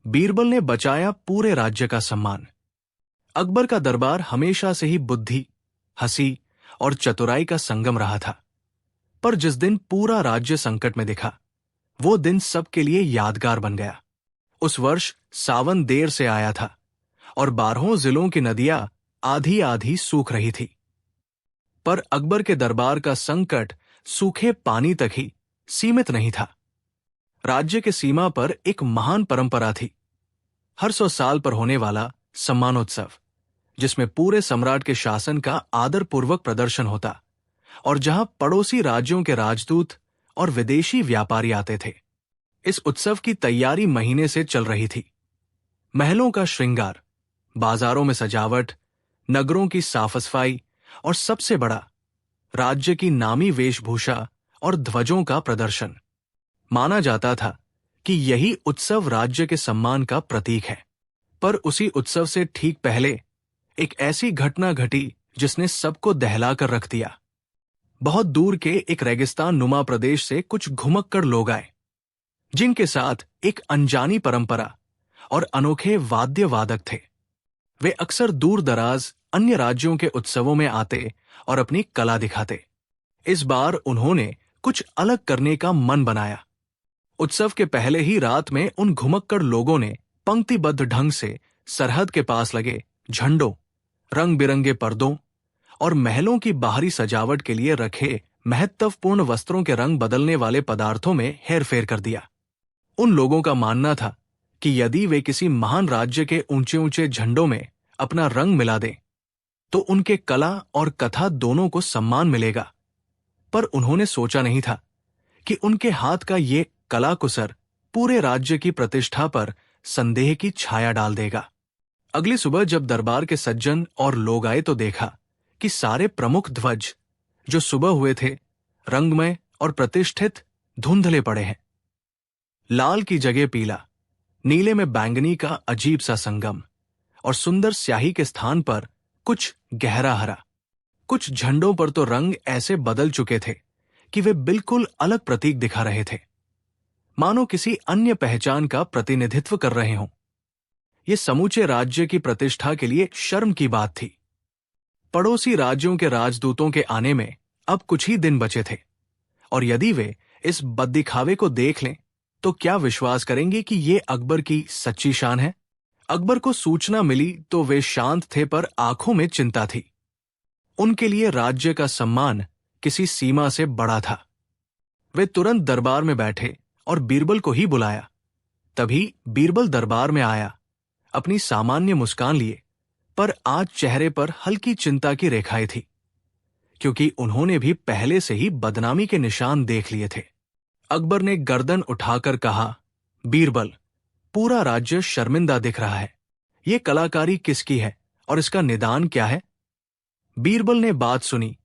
बीरबल ने बचाया पूरे राज्य का सम्मान। अकबर का दरबार हमेशा से ही बुद्धि, हंसी और चतुराई का संगम रहा था। पर जिस दिन पूरा राज्य संकट में दिखा, वो दिन सबके लिए यादगार बन गया। उस वर्ष सावन देर से आया था और 12 जिलों की नदियां आधी आधी सूख रही थी। पर अकबर के दरबार का संकट सूखे पानी तक ही सीमित नहीं था। राज्य के सीमा पर एक महान परंपरा थी, हर 100 साल पर होने वाला सम्मानोत्सव, जिसमें पूरे सम्राट के शासन का आदरपूर्वक प्रदर्शन होता और जहां पड़ोसी राज्यों के राजदूत और विदेशी व्यापारी आते थे। इस उत्सव की तैयारी महीने से चल रही थी। महलों का श्रृंगार, बाजारों में सजावट, नगरों की साफ सफाई और सबसे बड़ा, राज्य की नामी वेशभूषा और ध्वजों का प्रदर्शन। माना जाता था कि यही उत्सव राज्य के सम्मान का प्रतीक है। पर उसी उत्सव से ठीक पहले एक ऐसी घटना घटी जिसने सबको दहलाकर रख दिया। बहुत दूर के एक रेगिस्तान नुमा प्रदेश से कुछ घुमक्कड़ लोग आए, जिनके साथ एक अनजानी परंपरा और अनोखे वाद्य वादक थे। वे अक्सर दूर दराज अन्य राज्यों के उत्सवों में आते और अपनी कला दिखाते। इस बार उन्होंने कुछ अलग करने का मन बनाया। उत्सव के पहले ही रात में उन घुमक्कड़ लोगों ने पंक्तिबद्ध ढंग से सरहद के पास लगे झंडों, रंग बिरंगे पर्दों और महलों की बाहरी सजावट के लिए रखे महत्वपूर्ण वस्त्रों के रंग बदलने वाले पदार्थों में हेरफेर कर दिया। उन लोगों का मानना था कि यदि वे किसी महान राज्य के ऊंचे ऊंचे झंडों में अपना रंग मिला दें, तो उनके कला और कथा दोनों को सम्मान मिलेगा। पर उन्होंने सोचा नहीं था कि उनके हाथ का ये कलाकुसर पूरे राज्य की प्रतिष्ठा पर संदेह की छाया डाल देगा। अगली सुबह जब दरबार के सज्जन और लोग आए तो देखा कि सारे प्रमुख ध्वज जो सुबह हुए थे, रंगमय और प्रतिष्ठित, धुंधले पड़े हैं। लाल की जगह पीला, नीले में बैंगनी का अजीब सा संगम और सुंदर स्याही के स्थान पर कुछ गहरा हरा। कुछ झंडों पर तो रंग ऐसे बदल चुके थे कि वे बिल्कुल अलग प्रतीक दिखा रहे थे, मानो किसी अन्य पहचान का प्रतिनिधित्व कर रहे हों। ये समूचे राज्य की प्रतिष्ठा के लिए शर्म की बात थी। पड़ोसी राज्यों के राजदूतों के आने में अब कुछ ही दिन बचे थे, और यदि वे इस बददिखावे को देख लें तो क्या विश्वास करेंगे कि ये अकबर की सच्ची शान है। अकबर को सूचना मिली तो वे शांत थे, पर आंखों में चिंता थी। उनके लिए राज्य का सम्मान किसी सीमा से बड़ा था। वे तुरंत दरबार में बैठे और बीरबल को ही बुलाया। तभी बीरबल दरबार में आया, अपनी सामान्य मुस्कान लिए, पर आज चेहरे पर हल्की चिंता की रेखाएं थी, क्योंकि उन्होंने भी पहले से ही बदनामी के निशान देख लिए थे। अकबर ने गर्दन उठाकर कहा, बीरबल, पूरा राज्य शर्मिंदा दिख रहा है। ये कलाकारी किसकी है और इसका निदान क्या है? बीरबल ने बात सुनी,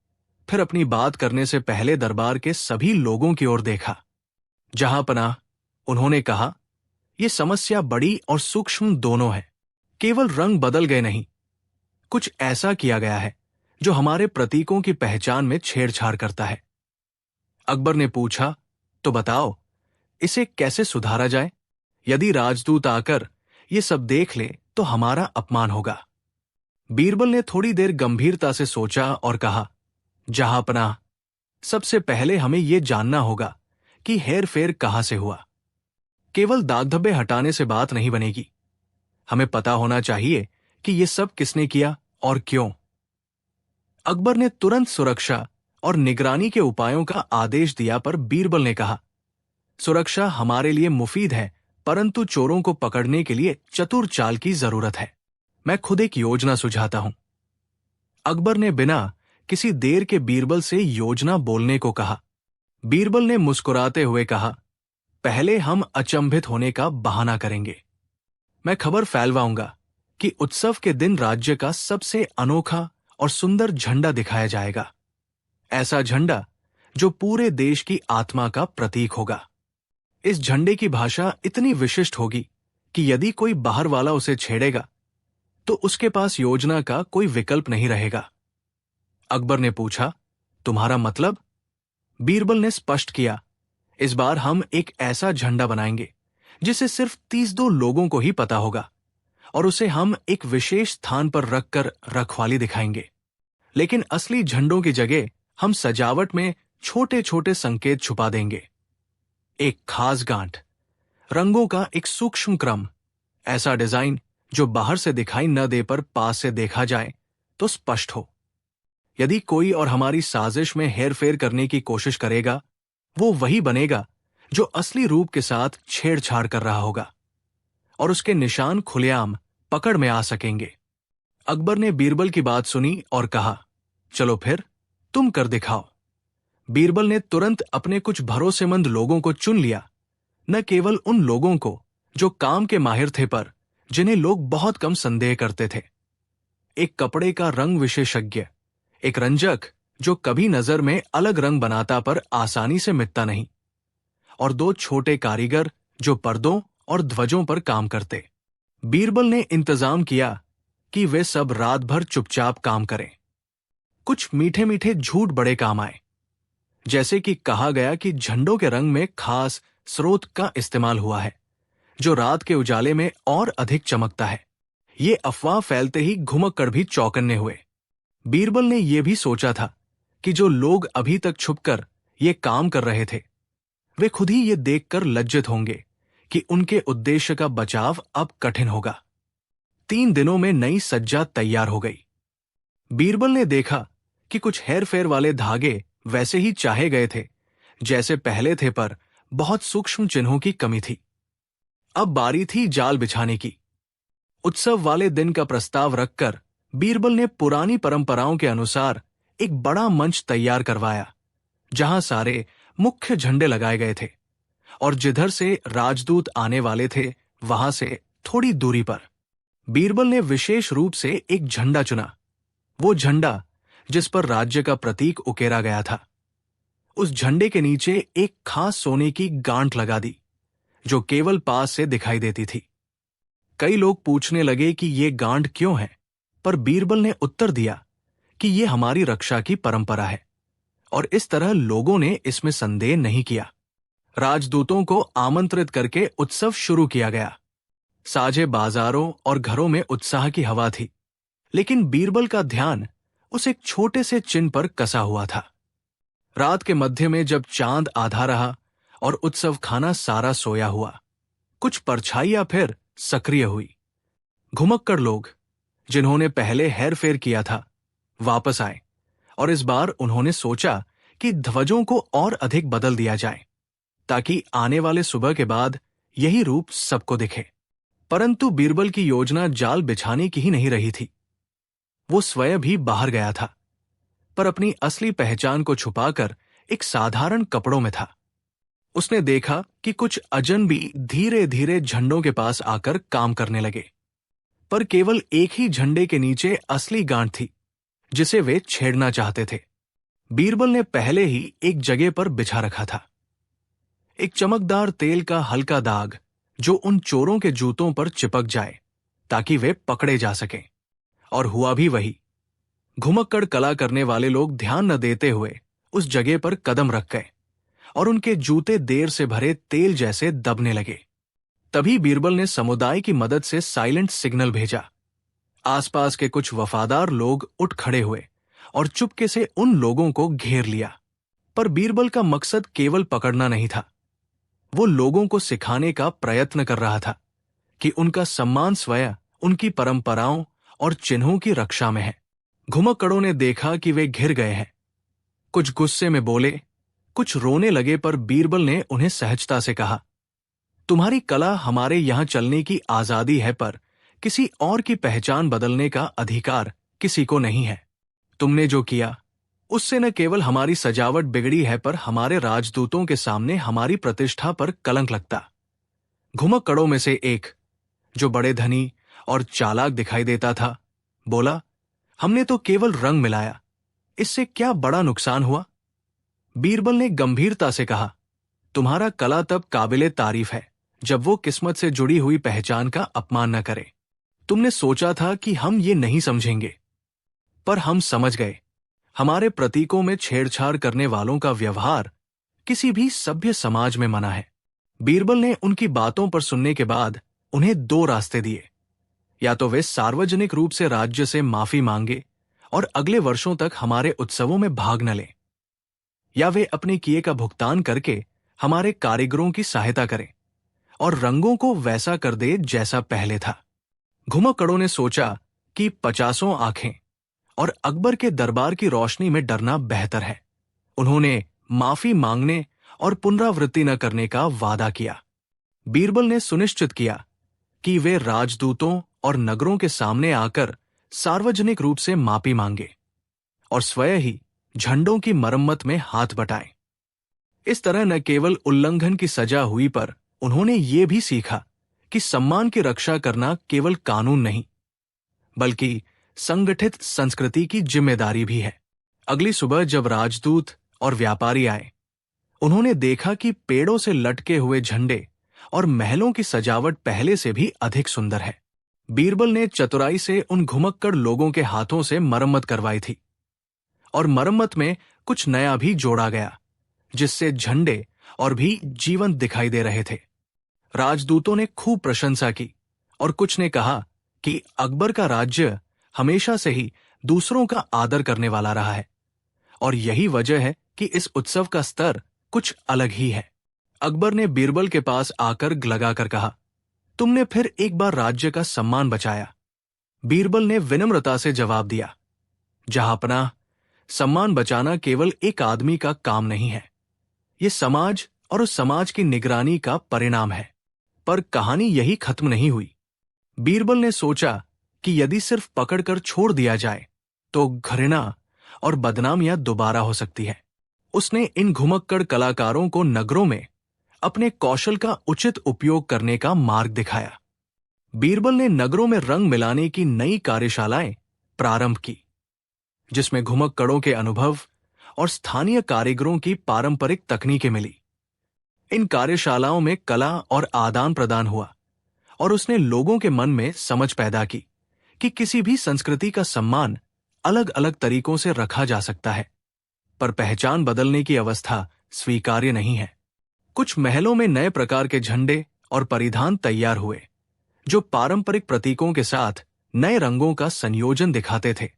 फिर अपनी बात करने से पहले दरबार के सभी लोगों की ओर देखा। जहांपनाह, उन्होंने कहा, यह समस्या बड़ी और सूक्ष्म दोनों है। केवल रंग बदल गए नहीं, कुछ ऐसा किया गया है जो हमारे प्रतीकों की पहचान में छेड़छाड़ करता है। अकबर ने पूछा, तो बताओ, इसे कैसे सुधारा जाए? यदि राजदूत आकर ये सब देख ले तो हमारा अपमान होगा। बीरबल ने थोड़ी देर गंभीरता से सोचा और कहा, जहांपनाह, सबसे पहले हमें यह जानना होगा कि हेरफेर कहां से हुआ। केवल दाग धब्बे हटाने से बात नहीं बनेगी। हमें पता होना चाहिए कि यह सब किसने किया और क्यों। अकबर ने तुरंत सुरक्षा और निगरानी के उपायों का आदेश दिया, पर बीरबल ने कहा, सुरक्षा हमारे लिए मुफीद है, परंतु चोरों को पकड़ने के लिए चतुर चाल की जरूरत है। मैं खुद एक योजना सुझाता हूं। अकबर ने बिना किसी देर के बीरबल से योजना बोलने को कहा। बीरबल ने मुस्कुराते हुए कहा, पहले हम अचंभित होने का बहाना करेंगे। मैं खबर फैलवाऊंगा कि उत्सव के दिन राज्य का सबसे अनोखा और सुंदर झंडा दिखाया जाएगा। ऐसा झंडा जो पूरे देश की आत्मा का प्रतीक होगा। इस झंडे की भाषा इतनी विशिष्ट होगी कि यदि कोई बाहर वाला उसे छेड़ेगा तो उसके पास योजना का कोई विकल्प नहीं रहेगा। अकबर ने पूछा, तुम्हारा मतलब? बीरबल ने स्पष्ट किया, इस बार हम एक ऐसा झंडा बनाएंगे जिसे सिर्फ 32 लोगों को ही पता होगा, और उसे हम एक विशेष स्थान पर रखकर रखवाली दिखाएंगे। लेकिन असली झंडों की जगह हम सजावट में छोटे छोटे संकेत छुपा देंगे। एक खास गांठ, रंगों का एक सूक्ष्म क्रम, ऐसा डिजाइन जो बाहर से दिखाई न दे पर पास से देखा जाए तो स्पष्ट हो। यदि कोई और हमारी साजिश में हेरफेर करने की कोशिश करेगा, वो वही बनेगा जो असली रूप के साथ छेड़छाड़ कर रहा होगा, और उसके निशान खुलेआम पकड़ में आ सकेंगे। अकबर ने बीरबल की बात सुनी और कहा, चलो फिर तुम कर दिखाओ। बीरबल ने तुरंत अपने कुछ भरोसेमंद लोगों को चुन लिया, न केवल उन लोगों को जो काम के माहिर थे, पर जिन्हें लोग बहुत कम संदेह करते थे। एक कपड़े का रंग विशेषज्ञ, एक रंजक जो कभी नजर में अलग रंग बनाता पर आसानी से मिटता नहीं, और 2 छोटे कारीगर जो पर्दों और ध्वजों पर काम करते। बीरबल ने इंतजाम किया कि वे सब रात भर चुपचाप काम करें। कुछ मीठे मीठे झूठ बड़े काम आए, जैसे कि कहा गया कि झंडों के रंग में खास स्रोत का इस्तेमाल हुआ है जो रात के उजाले में और अधिक चमकता है। ये अफवाह फैलते ही घुमक्कड़ भी चौकन्ने हुए। बीरबल ने यह भी सोचा था कि जो लोग अभी तक छुपकर ये काम कर रहे थे, वे खुद ही ये देखकर लज्जित होंगे कि उनके उद्देश्य का बचाव अब कठिन होगा। 3 दिनों में नई सज्जा तैयार हो गई। बीरबल ने देखा कि कुछ हेरफेर वाले धागे वैसे ही चाहे गए थे जैसे पहले थे, पर बहुत सूक्ष्म चिन्हों की कमी थी। अब बारी थी जाल बिछाने की। उत्सव वाले दिन का प्रस्ताव रखकर बीरबल ने पुरानी परंपराओं के अनुसार एक बड़ा मंच तैयार करवाया, जहां सारे मुख्य झंडे लगाए गए थे, और जिधर से राजदूत आने वाले थे वहां से थोड़ी दूरी पर बीरबल ने विशेष रूप से एक झंडा चुना, वो झंडा जिस पर राज्य का प्रतीक उकेरा गया था। उस झंडे के नीचे एक खास सोने की गांठ लगा दी जो केवल पास से दिखाई देती थी। कई लोग पूछने लगे कि ये गांठ क्यों है, पर बीरबल ने उत्तर दिया कि ये हमारी रक्षा की परंपरा है, और इस तरह लोगों ने इसमें संदेह नहीं किया। राजदूतों को आमंत्रित करके उत्सव शुरू किया गया। साझे बाजारों और घरों में उत्साह की हवा थी, लेकिन बीरबल का ध्यान उस एक छोटे से चिन्ह पर कसा हुआ था। रात के मध्य में जब चांद आधा रहा और उत्सव खाना सारा सोया हुआ, कुछ परछाइयां फिर सक्रिय हुई। घुमक्कड़ लोग, जिन्होंने पहले हेरफेर किया था, वापस आए, और इस बार उन्होंने सोचा कि ध्वजों को और अधिक बदल दिया जाए ताकि आने वाले सुबह के बाद यही रूप सबको दिखे। परंतु बीरबल की योजना जाल बिछाने की ही नहीं रही थी। वो स्वयं भी बाहर गया था, पर अपनी असली पहचान को छुपाकर एक साधारण कपड़ों में था। उसने देखा कि कुछ अजनबी धीरे धीरे झंडों के पास आकर काम करने लगे, पर केवल एक ही झंडे के नीचे असली गांठ थी जिसे वे छेड़ना चाहते थे। बीरबल ने पहले ही एक जगह पर बिछा रखा था, एक चमकदार तेल का हल्का दाग जो उन चोरों के जूतों पर चिपक जाए ताकि वे पकड़े जा सकें। और हुआ भी वही। घुमक्कड़ कला करने वाले लोग ध्यान न देते हुए उस जगह पर कदम रख गए, और उनके जूते देर से भरे तेल जैसे दबने लगे। तभी बीरबल ने समुदाय की मदद से साइलेंट सिग्नल भेजा। आसपास के कुछ वफादार लोग उठ खड़े हुए और चुपके से उन लोगों को घेर लिया। पर बीरबल का मकसद केवल पकड़ना नहीं था, वो लोगों को सिखाने का प्रयत्न कर रहा था कि उनका सम्मान स्वयं उनकी परंपराओं और चिन्हों की रक्षा में है। घुमक्कड़ों ने देखा कि वे घिर गए हैं। कुछ गुस्से में बोले, कुछ रोने लगे, पर बीरबल ने उन्हें सहजता से कहा, तुम्हारी कला हमारे यहां चलने की आजादी है, पर किसी और की पहचान बदलने का अधिकार किसी को नहीं है। तुमने जो किया उससे न केवल हमारी सजावट बिगड़ी है, पर हमारे राजदूतों के सामने हमारी प्रतिष्ठा पर कलंक लगता। घुमक्कड़ों में से एक, जो बड़े धनी और चालाक दिखाई देता था, बोला, हमने तो केवल रंग मिलाया, इससे क्या बड़ा नुकसान हुआ। बीरबल ने गंभीरता से कहा, तुम्हारा कला तब काबिले तारीफ है जब वो किस्मत से जुड़ी हुई पहचान का अपमान न करे। तुमने सोचा था कि हम ये नहीं समझेंगे, पर हम समझ गए। हमारे प्रतीकों में छेड़छाड़ करने वालों का व्यवहार किसी भी सभ्य समाज में मना है। बीरबल ने उनकी बातों पर सुनने के बाद उन्हें दो रास्ते दिए। या तो वे सार्वजनिक रूप से राज्य से माफी मांगे और अगले वर्षों तक हमारे उत्सवों में भाग न लें, या वे अपने किए का भुगतान करके हमारे कारीगरों की सहायता करें और रंगों को वैसा कर दे जैसा पहले था। घुमक्कड़ों ने सोचा कि 50 आंखें और अकबर के दरबार की रोशनी में डरना बेहतर है। उन्होंने माफी मांगने और पुनरावृत्ति न करने का वादा किया। बीरबल ने सुनिश्चित किया कि वे राजदूतों और नगरों के सामने आकर सार्वजनिक रूप से माफी मांगे और स्वयं ही झंडों की मरम्मत में हाथ बटाएं। इस तरह न केवल उल्लंघन की सजा हुई, पर उन्होंने ये भी सीखा कि सम्मान की रक्षा करना केवल कानून नहीं, बल्कि संगठित संस्कृति की जिम्मेदारी भी है। अगली सुबह जब राजदूत और व्यापारी आए, उन्होंने देखा कि पेड़ों से लटके हुए झंडे और महलों की सजावट पहले से भी अधिक सुंदर है। बीरबल ने चतुराई से उन घुमक्कड़ लोगों के हाथों से मरम्मत करवाई थी और मरम्मत में कुछ नया भी जोड़ा गया, जिससे झंडे और भी जीवंत दिखाई दे रहे थे। राजदूतों ने खूब प्रशंसा की और कुछ ने कहा कि अकबर का राज्य हमेशा से ही दूसरों का आदर करने वाला रहा है और यही वजह है कि इस उत्सव का स्तर कुछ अलग ही है। अकबर ने बीरबल के पास आकर लगाकर कहा, तुमने फिर एक बार राज्य का सम्मान बचाया। बीरबल ने विनम्रता से जवाब दिया, जहांपनाह, सम्मान बचाना केवल एक आदमी का काम नहीं है, ये समाज और उस समाज की निगरानी का परिणाम है। पर कहानी यही खत्म नहीं हुई। बीरबल ने सोचा कि यदि सिर्फ पकड़कर छोड़ दिया जाए तो घृणा और बदनामियां दोबारा हो सकती है। उसने इन घुमक्कड़ कलाकारों को नगरों में अपने कौशल का उचित उपयोग करने का मार्ग दिखाया। बीरबल ने नगरों में रंग मिलाने की नई कार्यशालाएं प्रारंभ की, जिसमें घुमक्कड़ों के अनुभव और स्थानीय कारीगरों की पारंपरिक तकनीकें मिली। इन कार्यशालाओं में कला और आदान प्रदान हुआ और उसने लोगों के मन में समझ पैदा की कि किसी भी संस्कृति का सम्मान अलग अलग तरीकों से रखा जा सकता है, पर पहचान बदलने की अवस्था स्वीकार्य नहीं है। कुछ महलों में नए प्रकार के झंडे और परिधान तैयार हुए, जो पारंपरिक प्रतीकों के साथ नए रंगों का संयोजन दिखाते थे।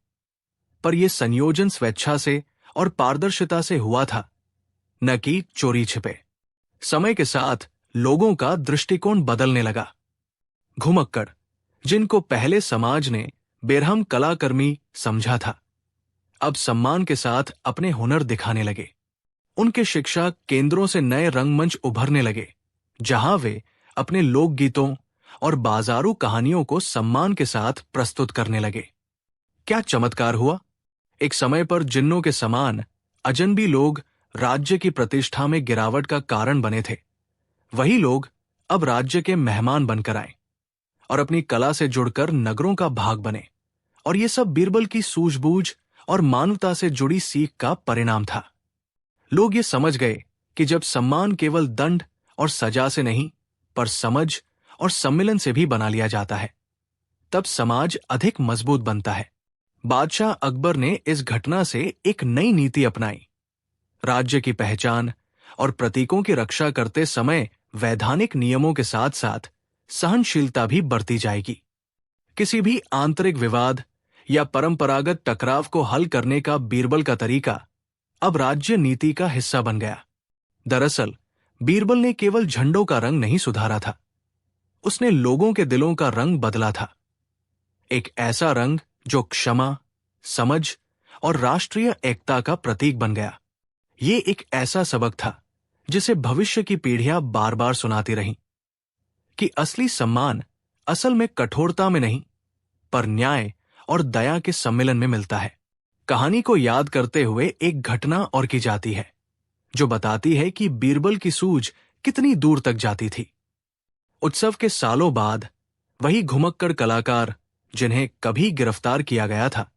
पर यह संयोजन स्वेच्छा से और पारदर्शिता से हुआ था, न कि चोरी छिपे। समय के साथ लोगों का दृष्टिकोण बदलने लगा। घुमक्कड़, जिनको पहले समाज ने बेरहम कलाकर्मी समझा था, अब सम्मान के साथ अपने हुनर दिखाने लगे। उनके शिक्षा केंद्रों से नए रंगमंच उभरने लगे, जहां वे अपने लोकगीतों और बाजारू कहानियों को सम्मान के साथ प्रस्तुत करने लगे। क्या चमत्कार हुआ! एक समय पर जिन्नों के समान अजनबी लोग राज्य की प्रतिष्ठा में गिरावट का कारण बने थे, वही लोग अब राज्य के मेहमान बनकर आए और अपनी कला से जुड़कर नगरों का भाग बने। और ये सब बीरबल की सूझबूझ और मानवता से जुड़ी सीख का परिणाम था। लोग ये समझ गए कि जब सम्मान केवल दंड और सजा से नहीं, पर समझ और सम्मिलन से भी बना लिया जाता है, तब समाज अधिक मजबूत बनता है। बादशाह अकबर ने इस घटना से एक नई नीति अपनाई। राज्य की पहचान और प्रतीकों की रक्षा करते समय वैधानिक नियमों के साथ साथ सहनशीलता भी बरती जाएगी। किसी भी आंतरिक विवाद या परंपरागत टकराव को हल करने का बीरबल का तरीका अब राज्य नीति का हिस्सा बन गया। दरअसल बीरबल ने केवल झंडों का रंग नहीं सुधारा था, उसने लोगों के दिलों का रंग बदला था। एक ऐसा रंग जो क्षमा, समझ और राष्ट्रीय एकता का प्रतीक बन गया। ये एक ऐसा सबक था जिसे भविष्य की पीढ़ियां बार बार सुनाती रहीं कि असली सम्मान असल में कठोरता में नहीं, पर न्याय और दया के सम्मिलन में मिलता है। कहानी को याद करते हुए एक घटना और की जाती है, जो बताती है कि बीरबल की सूझ कितनी दूर तक जाती थी। उत्सव के सालों बाद वही घुमक्कड़ कलाकार जिन्हें कभी गिरफ्तार किया गया था,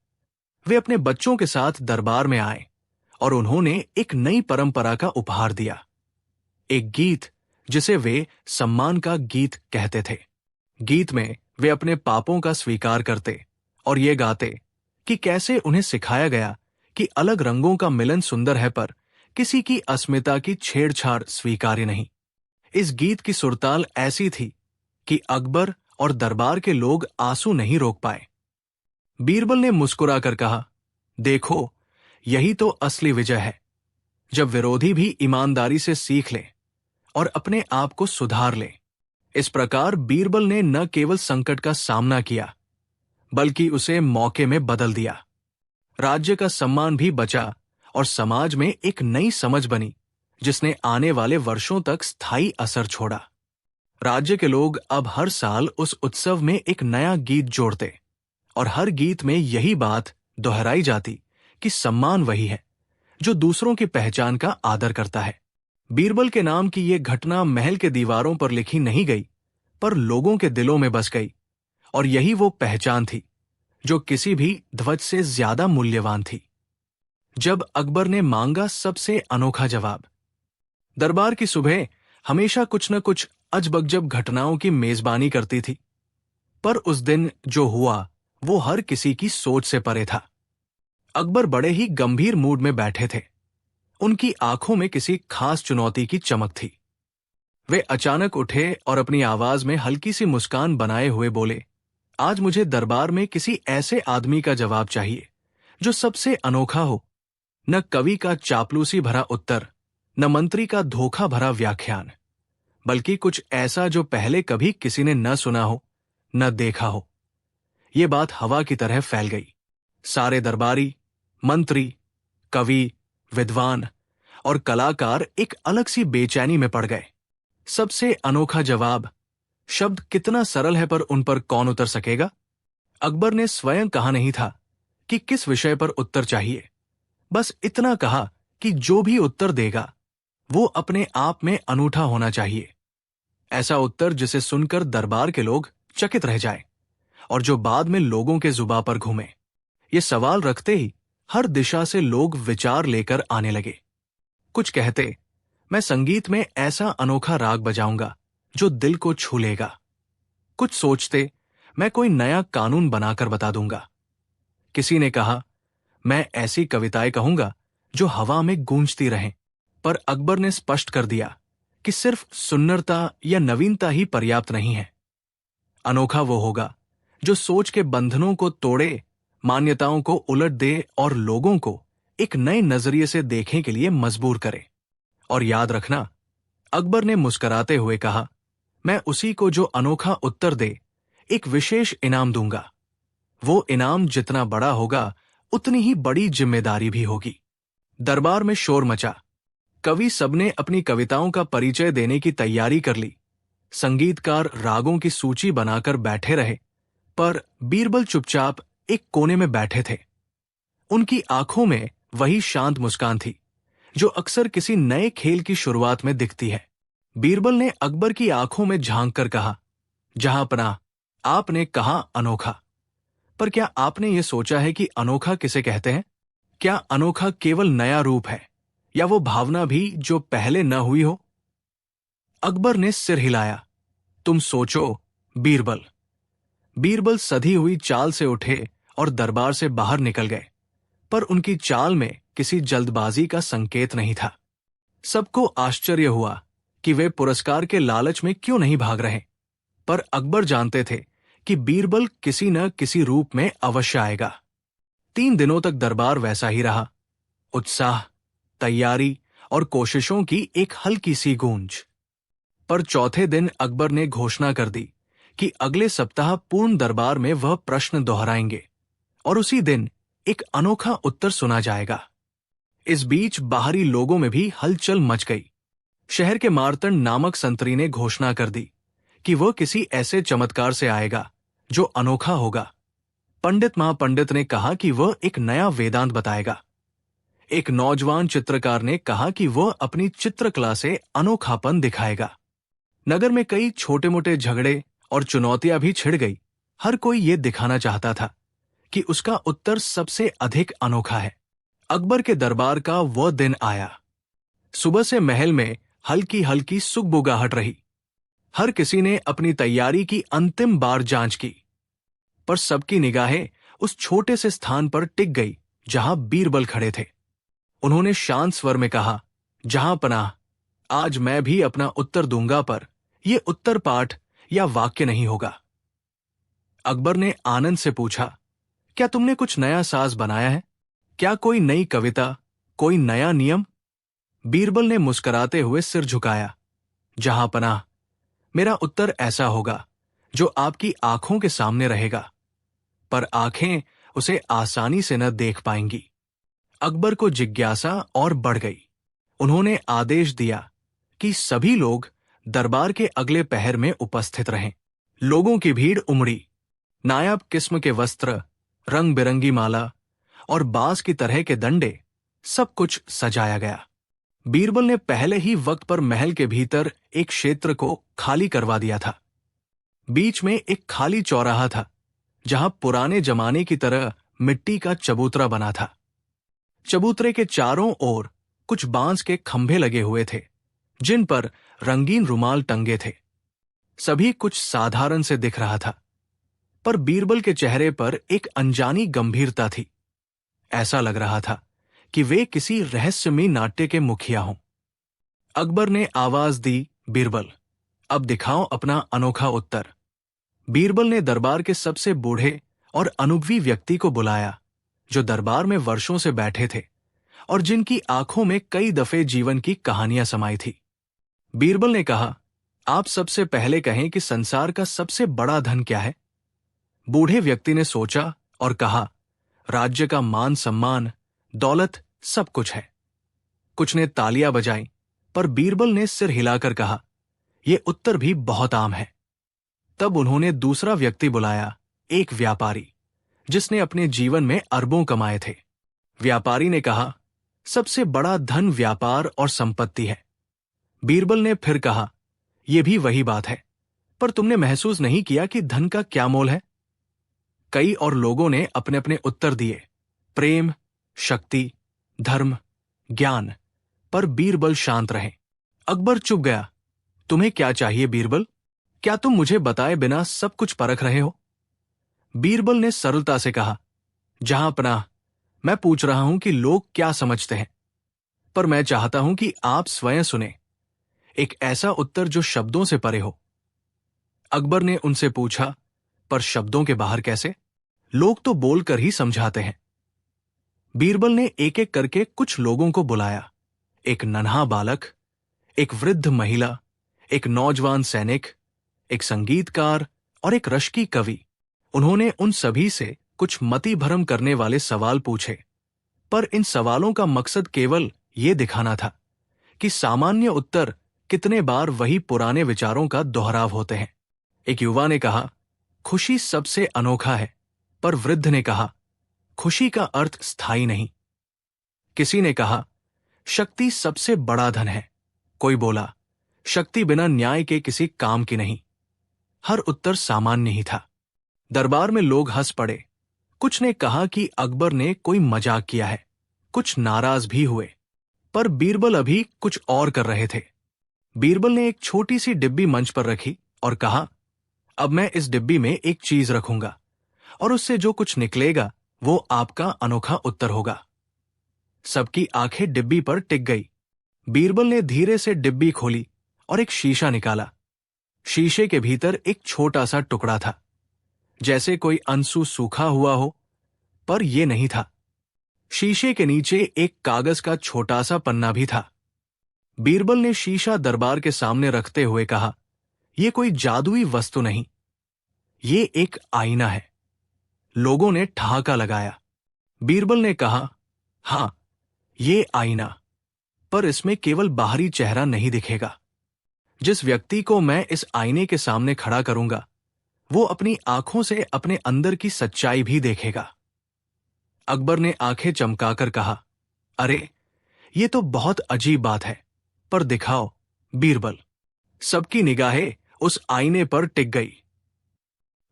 वे अपने बच्चों के साथ दरबार में आए और उन्होंने एक नई परंपरा का उपहार दिया। एक गीत जिसे वे सम्मान का गीत कहते थे। गीत में वे अपने पापों का स्वीकार करते और ये गाते कि कैसे उन्हें सिखाया गया कि अलग रंगों का मिलन सुंदर है, पर किसी की अस्मिता की छेड़छाड़ स्वीकार्य नहीं। इस गीत की सुरताल ऐसी थी कि अकबर और दरबार के लोग आंसू नहीं रोक पाए। बीरबल ने मुस्कुराकर कहा, देखो, यही तो असली विजय है, जब विरोधी भी ईमानदारी से सीख ले और अपने आप को सुधार ले। इस प्रकार बीरबल ने न केवल संकट का सामना किया, बल्कि उसे मौके में बदल दिया। राज्य का सम्मान भी बचा और समाज में एक नई समझ बनी, जिसने आने वाले वर्षों तक स्थायी असर छोड़ा। राज्य के लोग अब हर साल उस उत्सव में एक नया गीत जोड़ते और हर गीत में यही बात दोहराई जाती कि सम्मान वही है जो दूसरों की पहचान का आदर करता है। बीरबल के नाम की ये घटना महल के दीवारों पर लिखी नहीं गई, पर लोगों के दिलों में बस गई, और यही वो पहचान थी जो किसी भी ध्वज से ज्यादा मूल्यवान थी। जब अकबर ने मांगा सबसे अनोखा जवाब। दरबार की सुबह हमेशा कुछ न कुछ अजबगजब घटनाओं की मेजबानी करती थी, पर उस दिन जो हुआ वो हर किसी की सोच से परे था। अकबर बड़े ही गंभीर मूड में बैठे थे। उनकी आंखों में किसी खास चुनौती की चमक थी। वे अचानक उठे और अपनी आवाज में हल्की सी मुस्कान बनाए हुए बोले, आज मुझे दरबार में किसी ऐसे आदमी का जवाब चाहिए जो सबसे अनोखा हो। न कवि का चापलूसी भरा उत्तर, न मंत्री का धोखा भरा व्याख्यान, बल्कि कुछ ऐसा जो पहले कभी किसी ने न सुना हो, न देखा हो। ये बात हवा की तरह फैल गई। सारे दरबारी, मंत्री, कवि, विद्वान और कलाकार एक अलग सी बेचैनी में पड़ गए। सबसे अनोखा जवाब, शब्द कितना सरल है, पर उन पर कौन उतर सकेगा? अकबर ने स्वयं कहा नहीं था कि किस विषय पर उत्तर चाहिए, बस इतना कहा कि जो भी उत्तर देगा वो अपने आप में अनूठा होना चाहिए। ऐसा उत्तर जिसे सुनकर दरबार के लोग चकित रह जाएं और जो बाद में लोगों के जुबां पर घूमे। ये सवाल रखते ही हर दिशा से लोग विचार लेकर आने लगे। कुछ कहते, मैं संगीत में ऐसा अनोखा राग बजाऊंगा जो दिल को छू लेगा। कुछ सोचते, मैं कोई नया कानून बनाकर बता दूंगा। किसी ने कहा, मैं ऐसी कविताएं कहूंगा जो हवा में गूंजती रहें। पर अकबर ने स्पष्ट कर दिया कि सिर्फ सुन्नरता या नवीनता ही पर्याप्त नहीं है। अनोखा वो होगा जो सोच के बंधनों को तोड़े, मान्यताओं को उलट दे और लोगों को एक नए नजरिए से देखने के लिए मजबूर करे। और याद रखना, अकबर ने मुस्कुराते हुए कहा, मैं उसी को जो अनोखा उत्तर दे एक विशेष इनाम दूंगा। वो इनाम जितना बड़ा होगा उतनी ही बड़ी जिम्मेदारी भी होगी। दरबार में शोर मचा। कवि सबने अपनी कविताओं का परिचय देने की तैयारी कर ली। संगीतकार रागों की सूची बनाकर बैठे रहे, पर बीरबल चुपचाप एक कोने में बैठे थे। उनकी आंखों में वही शांत मुस्कान थी जो अक्सर किसी नए खेल की शुरुआत में दिखती है। बीरबल ने अकबर की आंखों में झांक कर कहा, जहांपनाह, आपने कहा अनोखा, पर क्या आपने ये सोचा है कि अनोखा किसे कहते हैं? क्या अनोखा केवल नया रूप है, या वो भावना भी जो पहले न हुई हो? अकबर ने सिर हिलाया। तुम सोचो, बीरबल। बीरबल सधी हुई चाल से उठे और दरबार से बाहर निकल गए, पर उनकी चाल में किसी जल्दबाजी का संकेत नहीं था। सबको आश्चर्य हुआ कि वे पुरस्कार के लालच में क्यों नहीं भाग रहे, पर अकबर जानते थे कि बीरबल किसी न किसी रूप में अवश्य आएगा। 3 दिनों तक दरबार वैसा ही रहा। उत्साह, तैयारी और कोशिशों की एक हल्की सी गूंज। पर चौथे दिन अकबर ने घोषणा कर दी कि अगले सप्ताह पूर्ण दरबार में वह प्रश्न दोहराएंगे और उसी दिन एक अनोखा उत्तर सुना जाएगा। इस बीच बाहरी लोगों में भी हलचल मच गई। शहर के मार्तंड नामक संतरी ने घोषणा कर दी कि वह किसी ऐसे चमत्कार से आएगा जो अनोखा होगा। पंडित महापंडित ने कहा कि वह एक नया वेदांत बताएगा। एक नौजवान चित्रकार ने कहा कि वह अपनी चित्रकला से अनोखापन दिखाएगा। नगर में कई छोटे मोटे झगड़े और चुनौतियां भी छिड़ गई। हर कोई ये दिखाना चाहता था कि उसका उत्तर सबसे अधिक अनोखा है। अकबर के दरबार का वह दिन आया। सुबह से महल में हल्की हल्की सुगबुगाहट रही। हर किसी ने अपनी तैयारी की अंतिम बार जांच की, पर सबकी निगाहें उस छोटे से स्थान पर टिक गई जहां बीरबल खड़े थे। उन्होंने शांत स्वर में कहा, जहांपनाह, आज मैं भी अपना उत्तर दूंगा, पर यह उत्तर पाठ या वाक्य नहीं होगा। अकबर ने आनंद से पूछा, क्या तुमने कुछ नया साज बनाया है? क्या कोई नई कविता, कोई नया नियम? बीरबल ने मुस्कुराते हुए सिर झुकाया, जहां पनाह, मेरा उत्तर ऐसा होगा जो आपकी आंखों के सामने रहेगा, पर आंखें उसे आसानी से न देख पाएंगी। अकबर को जिज्ञासा और बढ़ गई। उन्होंने आदेश दिया कि सभी लोग दरबार के अगले पहर में उपस्थित रहें। लोगों की भीड़ उमड़ी। नायाब किस्म के वस्त्र, रंग बिरंगी माला और बांस की तरह के डंडे, सब कुछ सजाया गया। बीरबल ने पहले ही वक्त पर महल के भीतर एक क्षेत्र को खाली करवा दिया था। बीच में एक खाली चौराहा था, जहां पुराने जमाने की तरह मिट्टी का चबूतरा बना था। चबूतरे के चारों ओर कुछ बांस के खंभे लगे हुए थे, जिन पर रंगीन रुमाल टंगे थे। सभी कुछ साधारण से दिख रहा था, पर बीरबल के चेहरे पर एक अनजानी गंभीरता थी। ऐसा लग रहा था कि वे किसी रहस्यमयी नाट्य के मुखिया हों। अकबर ने आवाज दी, बीरबल, अब दिखाओ अपना अनोखा उत्तर। बीरबल ने दरबार के सबसे बूढ़े और अनुभवी व्यक्ति को बुलाया, जो दरबार में वर्षों से बैठे थे और जिनकी आंखों में कई दफे जीवन की कहानियां समाई थी। बीरबल ने कहा, आप सबसे पहले कहें कि संसार का सबसे बड़ा धन क्या है? बूढ़े व्यक्ति ने सोचा और कहा, राज्य का मान सम्मान, दौलत, सब कुछ है। कुछ ने तालियां बजाई, पर बीरबल ने सिर हिलाकर कहा, यह उत्तर भी बहुत आम है। तब उन्होंने दूसरा व्यक्ति बुलाया, एक व्यापारी, जिसने अपने जीवन में अरबों कमाए थे। व्यापारी ने कहा, सबसे बड़ा धन व्यापार और संपत्ति है। बीरबल ने फिर कहा, यह भी वही बात है, पर तुमने महसूस नहीं किया कि धन का क्या मोल है? कई और लोगों ने अपने अपने उत्तर दिए, प्रेम, शक्ति, धर्म, ज्ञान, पर बीरबल शांत रहे। अकबर चुप गया। तुम्हें क्या चाहिए बीरबल? क्या तुम मुझे बताए बिना सब कुछ परख रहे हो? बीरबल ने सरलता से कहा, जहां पनाह, मैं पूछ रहा हूं कि लोग क्या समझते हैं, पर मैं चाहता हूं कि आप स्वयं सुने, एक ऐसा उत्तर जो शब्दों से परे हो। अकबर ने उनसे पूछा, पर शब्दों के बाहर कैसे? लोग तो बोलकर ही समझाते हैं। बीरबल ने एक एक करके कुछ लोगों को बुलाया, एक नन्हा बालक, एक वृद्ध महिला, एक नौजवान सैनिक, एक संगीतकार और एक रश्की कवि। उन्होंने उन सभी से कुछ मति भ्रम करने वाले सवाल पूछे, पर इन सवालों का मकसद केवल ये दिखाना था कि सामान्य उत्तर कितने बार वही पुराने विचारों का दोहराव होते हैं। एक युवा ने कहा, खुशी सबसे अनोखा है, पर वृद्ध ने कहा, खुशी का अर्थ स्थायी नहीं। किसी ने कहा, शक्ति सबसे बड़ा धन है। कोई बोला, शक्ति बिना न्याय के किसी काम की नहीं। हर उत्तर सामान्य ही था। दरबार में लोग हंस पड़े। कुछ ने कहा कि अकबर ने कोई मजाक किया है, कुछ नाराज भी हुए, पर बीरबल अभी कुछ और कर रहे थे। बीरबल ने एक छोटी सी डिब्बी मंच पर रखी और कहा, अब मैं इस डिब्बी में एक चीज रखूंगा और उससे जो कुछ निकलेगा वो आपका अनोखा उत्तर होगा। सबकी आंखें डिब्बी पर टिक गई। बीरबल ने धीरे से डिब्बी खोली और एक शीशा निकाला। शीशे के भीतर एक छोटा सा टुकड़ा था, जैसे कोई अंशु सूखा हुआ हो, पर यह नहीं था। शीशे के नीचे एक कागज का छोटा सा पन्ना भी था। बीरबल ने शीशा दरबार के सामने रखते हुए कहा, यह कोई जादुई वस्तु नहीं, ये एक आईना है। लोगों ने ठहाका लगाया। बीरबल ने कहा, हां, ये आईना, पर इसमें केवल बाहरी चेहरा नहीं दिखेगा। जिस व्यक्ति को मैं इस आईने के सामने खड़ा करूंगा, वो अपनी आंखों से अपने अंदर की सच्चाई भी देखेगा। अकबर ने आंखें चमकाकर कहा, अरे, ये तो बहुत अजीब बात है, पर दिखाओ बीरबल। सबकी निगाहें उस आईने पर टिक गई।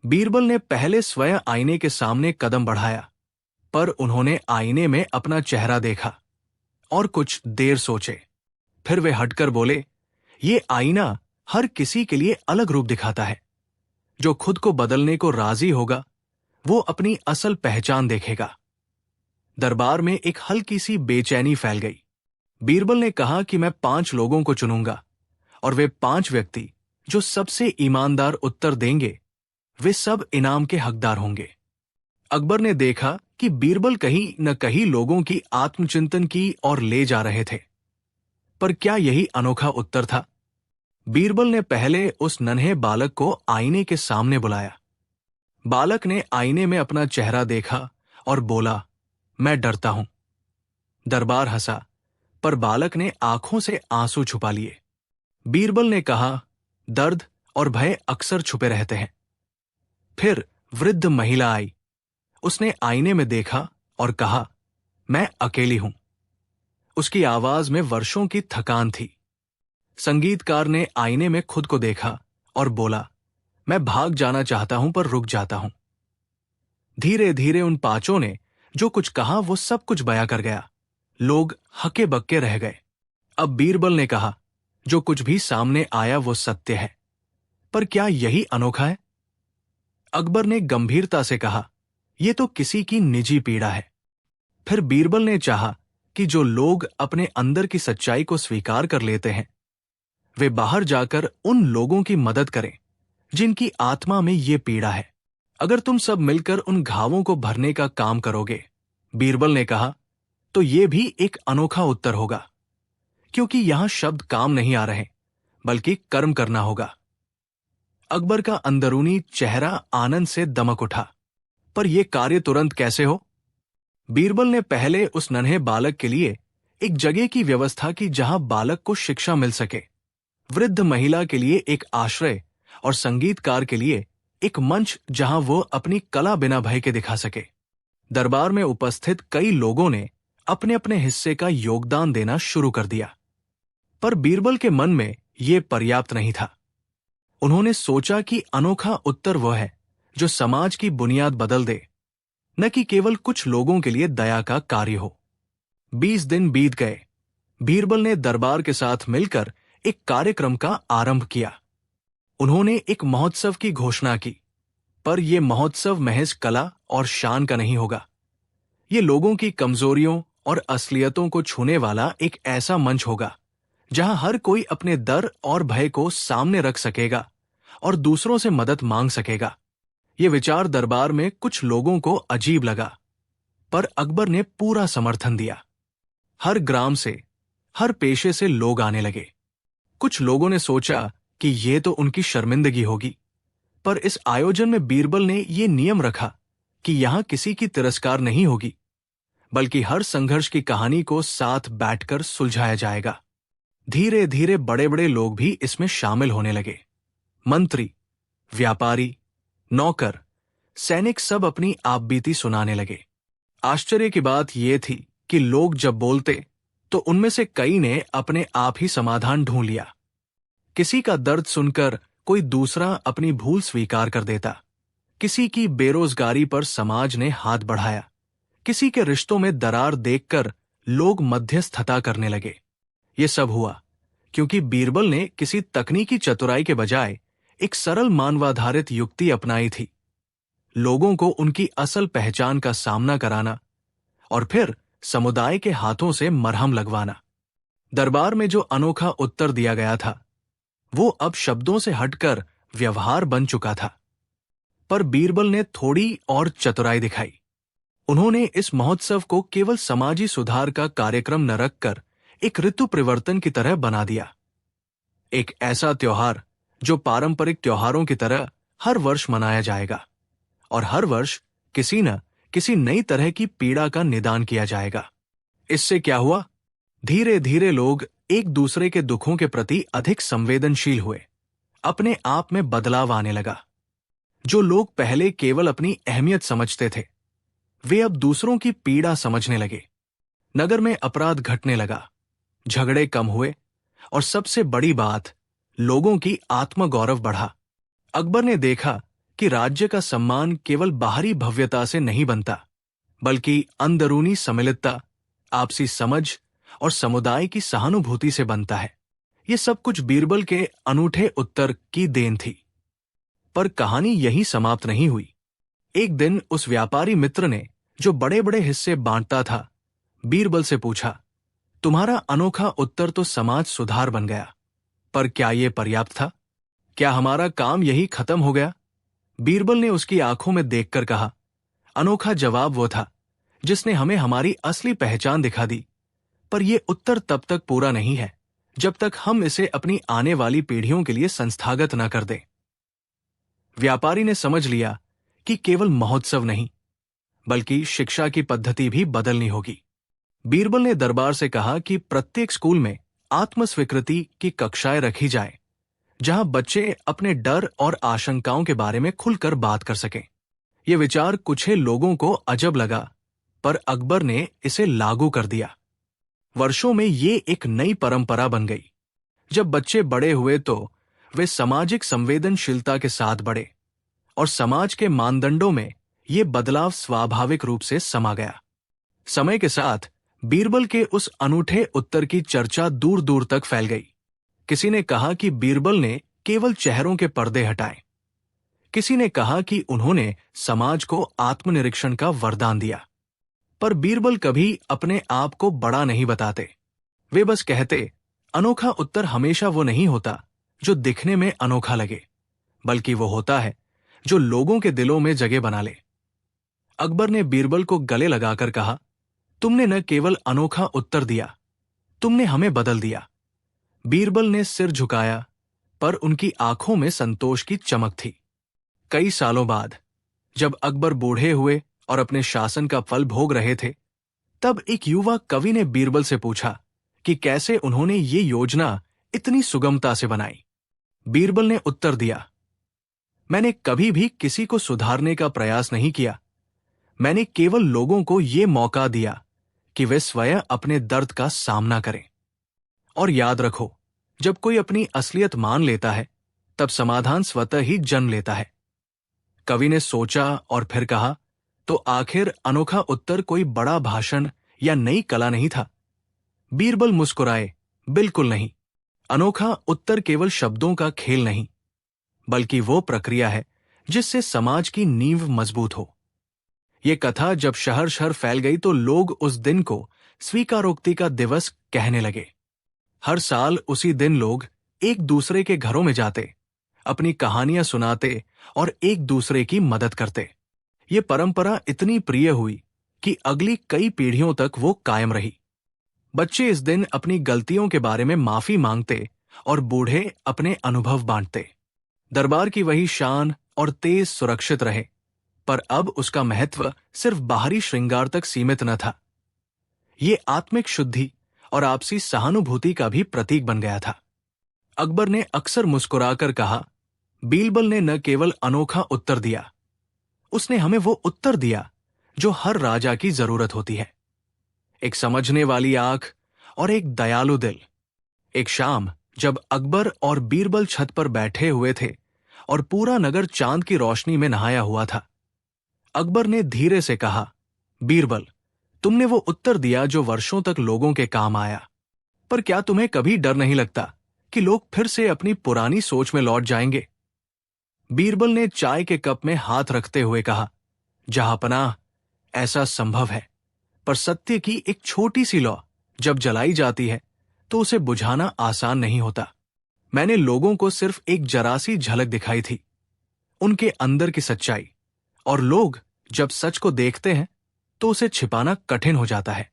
बीरबल ने पहले स्वयं आईने के सामने कदम बढ़ाया, पर उन्होंने आईने में अपना चेहरा देखा और कुछ देर सोचे। फिर वे हटकर बोले, ये आईना हर किसी के लिए अलग रूप दिखाता है। जो खुद को बदलने को राजी होगा, वो अपनी असल पहचान देखेगा। दरबार में एक हल्की सी बेचैनी फैल गई। बीरबल ने कहा कि मैं 5 लोगों को चुनूंगा और वे 5 व्यक्ति जो सबसे ईमानदार उत्तर देंगे वे सब इनाम के हकदार होंगे। अकबर ने देखा कि बीरबल कहीं न कहीं लोगों की आत्मचिंतन की ओर ले जा रहे थे। पर क्या यही अनोखा उत्तर था? बीरबल ने पहले उस नन्हे बालक को आईने के सामने बुलाया। बालक ने आईने में अपना चेहरा देखा और बोला, मैं डरता हूं। दरबार हंसा, पर बालक ने आंखों से आंसू छुपा लिए। बीरबल ने कहा, दर्द और भय अक्सर छुपे रहते हैं। फिर वृद्ध महिला आई। उसने आईने में देखा और कहा, मैं अकेली हूं। उसकी आवाज में वर्षों की थकान थी। संगीतकार ने आईने में खुद को देखा और बोला, मैं भाग जाना चाहता हूं पर रुक जाता हूं। धीरे धीरे उन 5 ने जो कुछ कहा वो सब कुछ बयां कर गया। लोग हके बक्के रह गए। अब बीरबल ने कहा, जो कुछ भी सामने आया वो सत्य है, पर क्या यही अनोखा है? अकबर ने गंभीरता से कहा, यह तो किसी की निजी पीड़ा है। फिर बीरबल ने चाहा कि जो लोग अपने अंदर की सच्चाई को स्वीकार कर लेते हैं वे बाहर जाकर उन लोगों की मदद करें जिनकी आत्मा में ये पीड़ा है। अगर तुम सब मिलकर उन घावों को भरने का काम करोगे, बीरबल ने कहा, तो ये भी एक अनोखा उत्तर होगा, क्योंकि यहां शब्द काम नहीं आ रहे बल्कि कर्म करना होगा। अकबर का अंदरूनी चेहरा आनंद से दमक उठा। पर यह कार्य तुरंत कैसे हो? बीरबल ने पहले उस नन्हे बालक के लिए एक जगह की व्यवस्था की जहां बालक को शिक्षा मिल सके, वृद्ध महिला के लिए एक आश्रय और संगीतकार के लिए एक मंच जहां वो अपनी कला बिना भय के दिखा सके। दरबार में उपस्थित कई लोगों ने अपने अपने हिस्से का योगदान देना शुरू कर दिया। पर बीरबल के मन में यह पर्याप्त नहीं था। उन्होंने सोचा कि अनोखा उत्तर वह है जो समाज की बुनियाद बदल दे, न कि केवल कुछ लोगों के लिए दया का कार्य हो। 20 दिन बीत गए। बीरबल ने दरबार के साथ मिलकर एक कार्यक्रम का आरंभ किया। उन्होंने एक महोत्सव की घोषणा की, पर यह महोत्सव महज कला और शान का नहीं होगा। ये लोगों की कमजोरियों और असलियतों को छूने वाला एक ऐसा मंच होगा जहां हर कोई अपने डर और भय को सामने रख सकेगा और दूसरों से मदद मांग सकेगा। ये विचार दरबार में कुछ लोगों को अजीब लगा, पर अकबर ने पूरा समर्थन दिया। हर ग्राम से, हर पेशे से लोग आने लगे। कुछ लोगों ने सोचा कि यह तो उनकी शर्मिंदगी होगी, पर इस आयोजन में बीरबल ने यह नियम रखा कि यहां किसी की तिरस्कार नहीं होगी, बल्कि हर संघर्ष की कहानी को साथ बैठकर सुलझाया जाएगा। धीरे धीरे बड़े बड़े लोग भी इसमें शामिल होने लगे। मंत्री, व्यापारी, नौकर, सैनिक सब अपनी आपबीती सुनाने लगे। आश्चर्य की बात यह थी कि लोग जब बोलते तो उनमें से कई ने अपने आप ही समाधान ढूंढ लिया। किसी का दर्द सुनकर कोई दूसरा अपनी भूल स्वीकार कर देता। किसी की बेरोजगारी पर समाज ने हाथ बढ़ाया। किसी के रिश्तों में दरार देखकर लोग मध्यस्थता करने लगे। ये सब हुआ क्योंकि बीरबल ने किसी तकनीकी चतुराई के बजाय एक सरल मानवाधारित युक्ति अपनाई थी। लोगों को उनकी असल पहचान का सामना कराना और फिर समुदाय के हाथों से मरहम लगवाना। दरबार में जो अनोखा उत्तर दिया गया था वो अब शब्दों से हटकर व्यवहार बन चुका था। पर बीरबल ने थोड़ी और चतुराई दिखाई। उन्होंने इस महोत्सव को केवल समाजी सुधार का कार्यक्रम न रखकर एक ऋतु परिवर्तन की तरह बना दिया। एक ऐसा त्योहार जो पारंपरिक त्योहारों की तरह हर वर्ष मनाया जाएगा और हर वर्ष किसी न किसी नई तरह की पीड़ा का निदान किया जाएगा। इससे क्या हुआ? धीरे धीरे लोग एक दूसरे के दुखों के प्रति अधिक संवेदनशील हुए। अपने आप में बदलाव आने लगा। जो लोग पहले केवल अपनी अहमियत समझते थे वे अब दूसरों की पीड़ा समझने लगे। नगर में अपराध घटने लगा, झगड़े कम हुए और सबसे बड़ी बात, लोगों की आत्मगौरव बढ़ा। अकबर ने देखा कि राज्य का सम्मान केवल बाहरी भव्यता से नहीं बनता, बल्कि अंदरूनी सम्मिलितता, आपसी समझ और समुदाय की सहानुभूति से बनता है। ये सब कुछ बीरबल के अनूठे उत्तर की देन थी। पर कहानी यहीं समाप्त नहीं हुई। एक दिन उस व्यापारी मित्र ने, जो बड़े बड़े हिस्से बांटता था, बीरबल से पूछा, तुम्हारा अनोखा उत्तर तो समाज सुधार बन गया, पर क्या यह पर्याप्त था? क्या हमारा काम यही खत्म हो गया? बीरबल ने उसकी आंखों में देखकर कहा। अनोखा जवाब वो था जिसने हमें हमारी असली पहचान दिखा दी, पर यह उत्तर तब तक पूरा नहीं है जब तक हम इसे अपनी आने वाली पीढ़ियों के लिए संस्थागत न कर दें। व्यापारी ने समझ लिया कि केवल महोत्सव नहीं, बल्कि शिक्षा की पद्धति भी बदलनी होगी। बीरबल ने दरबार से कहा कि प्रत्येक स्कूल में आत्मस्वीकृति की कक्षाएं रखी जाए, जहां बच्चे अपने डर और आशंकाओं के बारे में खुलकर बात कर सकें। यह विचार कुछ ही लोगों को अजब लगा, पर अकबर ने इसे लागू कर दिया। वर्षों में ये एक नई परंपरा बन गई। जब बच्चे बड़े हुए तो वे सामाजिक संवेदनशीलता के साथ बढ़े और समाज के मानदंडों में ये बदलाव स्वाभाविक रूप से समा गया। समय के साथ बीरबल के उस अनूठे उत्तर की चर्चा दूर दूर तक फैल गई। किसी ने कहा कि बीरबल ने केवल चेहरों के पर्दे हटाए, किसी ने कहा कि उन्होंने समाज को आत्मनिरीक्षण का वरदान दिया। पर बीरबल कभी अपने आप को बड़ा नहीं बताते। वे बस कहते, अनोखा उत्तर हमेशा वो नहीं होता जो दिखने में अनोखा लगे, बल्कि वो होता है जो लोगों के दिलों में जगह बना ले। अकबर ने बीरबल को गले लगाकर कहा, तुमने न केवल अनोखा उत्तर दिया, तुमने हमें बदल दिया। बीरबल ने सिर झुकाया, पर उनकी आंखों में संतोष की चमक थी। कई सालों बाद जब अकबर बूढ़े हुए और अपने शासन का फल भोग रहे थे, तब एक युवा कवि ने बीरबल से पूछा कि कैसे उन्होंने ये योजना इतनी सुगमता से बनाई। बीरबल ने उत्तर दिया, मैंने कभी भी किसी को सुधारने का प्रयास नहीं किया। मैंने केवल लोगों को ये मौका दिया कि वे स्वयं अपने दर्द का सामना करें। और याद रखो, जब कोई अपनी असलियत मान लेता है, तब समाधान स्वतः ही जन्म लेता है। कवि ने सोचा और फिर कहा, तो आखिर अनोखा उत्तर कोई बड़ा भाषण या नई कला नहीं था? बीरबल मुस्कुराए, बिल्कुल नहीं। अनोखा उत्तर केवल शब्दों का खेल नहीं, बल्कि वो प्रक्रिया है जिससे समाज की नींव मजबूत हो। ये कथा जब शहर शहर फैल गई तो लोग उस दिन को स्वीकारोक्ति का दिवस कहने लगे। हर साल उसी दिन लोग एक दूसरे के घरों में जाते, अपनी कहानियां सुनाते और एक दूसरे की मदद करते। ये परंपरा इतनी प्रिय हुई कि अगली कई पीढ़ियों तक वो कायम रही। बच्चे इस दिन अपनी गलतियों के बारे में माफी मांगते और बूढ़े अपने अनुभव बांटते। दरबार की वही शान और तेज सुरक्षित रहे, पर अब उसका महत्व सिर्फ बाहरी श्रृंगार तक सीमित न था। ये आत्मिक शुद्धि और आपसी सहानुभूति का भी प्रतीक बन गया था। अकबर ने अक्सर मुस्कुराकर कहा, बीरबल ने न केवल अनोखा उत्तर दिया, उसने हमें वो उत्तर दिया जो हर राजा की जरूरत होती है। एक समझने वाली आंख और एक दयालु दिल। एक शाम जब अकबर और बीरबल छत पर बैठे हुए थे और पूरा नगर चांद की रोशनी में नहाया हुआ था, अकबर ने धीरे से कहा, बीरबल, तुमने वो उत्तर दिया जो वर्षों तक लोगों के काम आया, पर क्या तुम्हें कभी डर नहीं लगता कि लोग फिर से अपनी पुरानी सोच में लौट जाएंगे? बीरबल ने चाय के कप में हाथ रखते हुए कहा, जहांपनाह, ऐसा संभव है, पर सत्य की एक छोटी सी लौ जब जलाई जाती है तो उसे बुझाना आसान नहीं होता। मैंने लोगों को सिर्फ एक जरा सी झलक दिखाई थी, उनके अंदर की सच्चाई, और लोग जब सच को देखते हैं तो उसे छिपाना कठिन हो जाता है।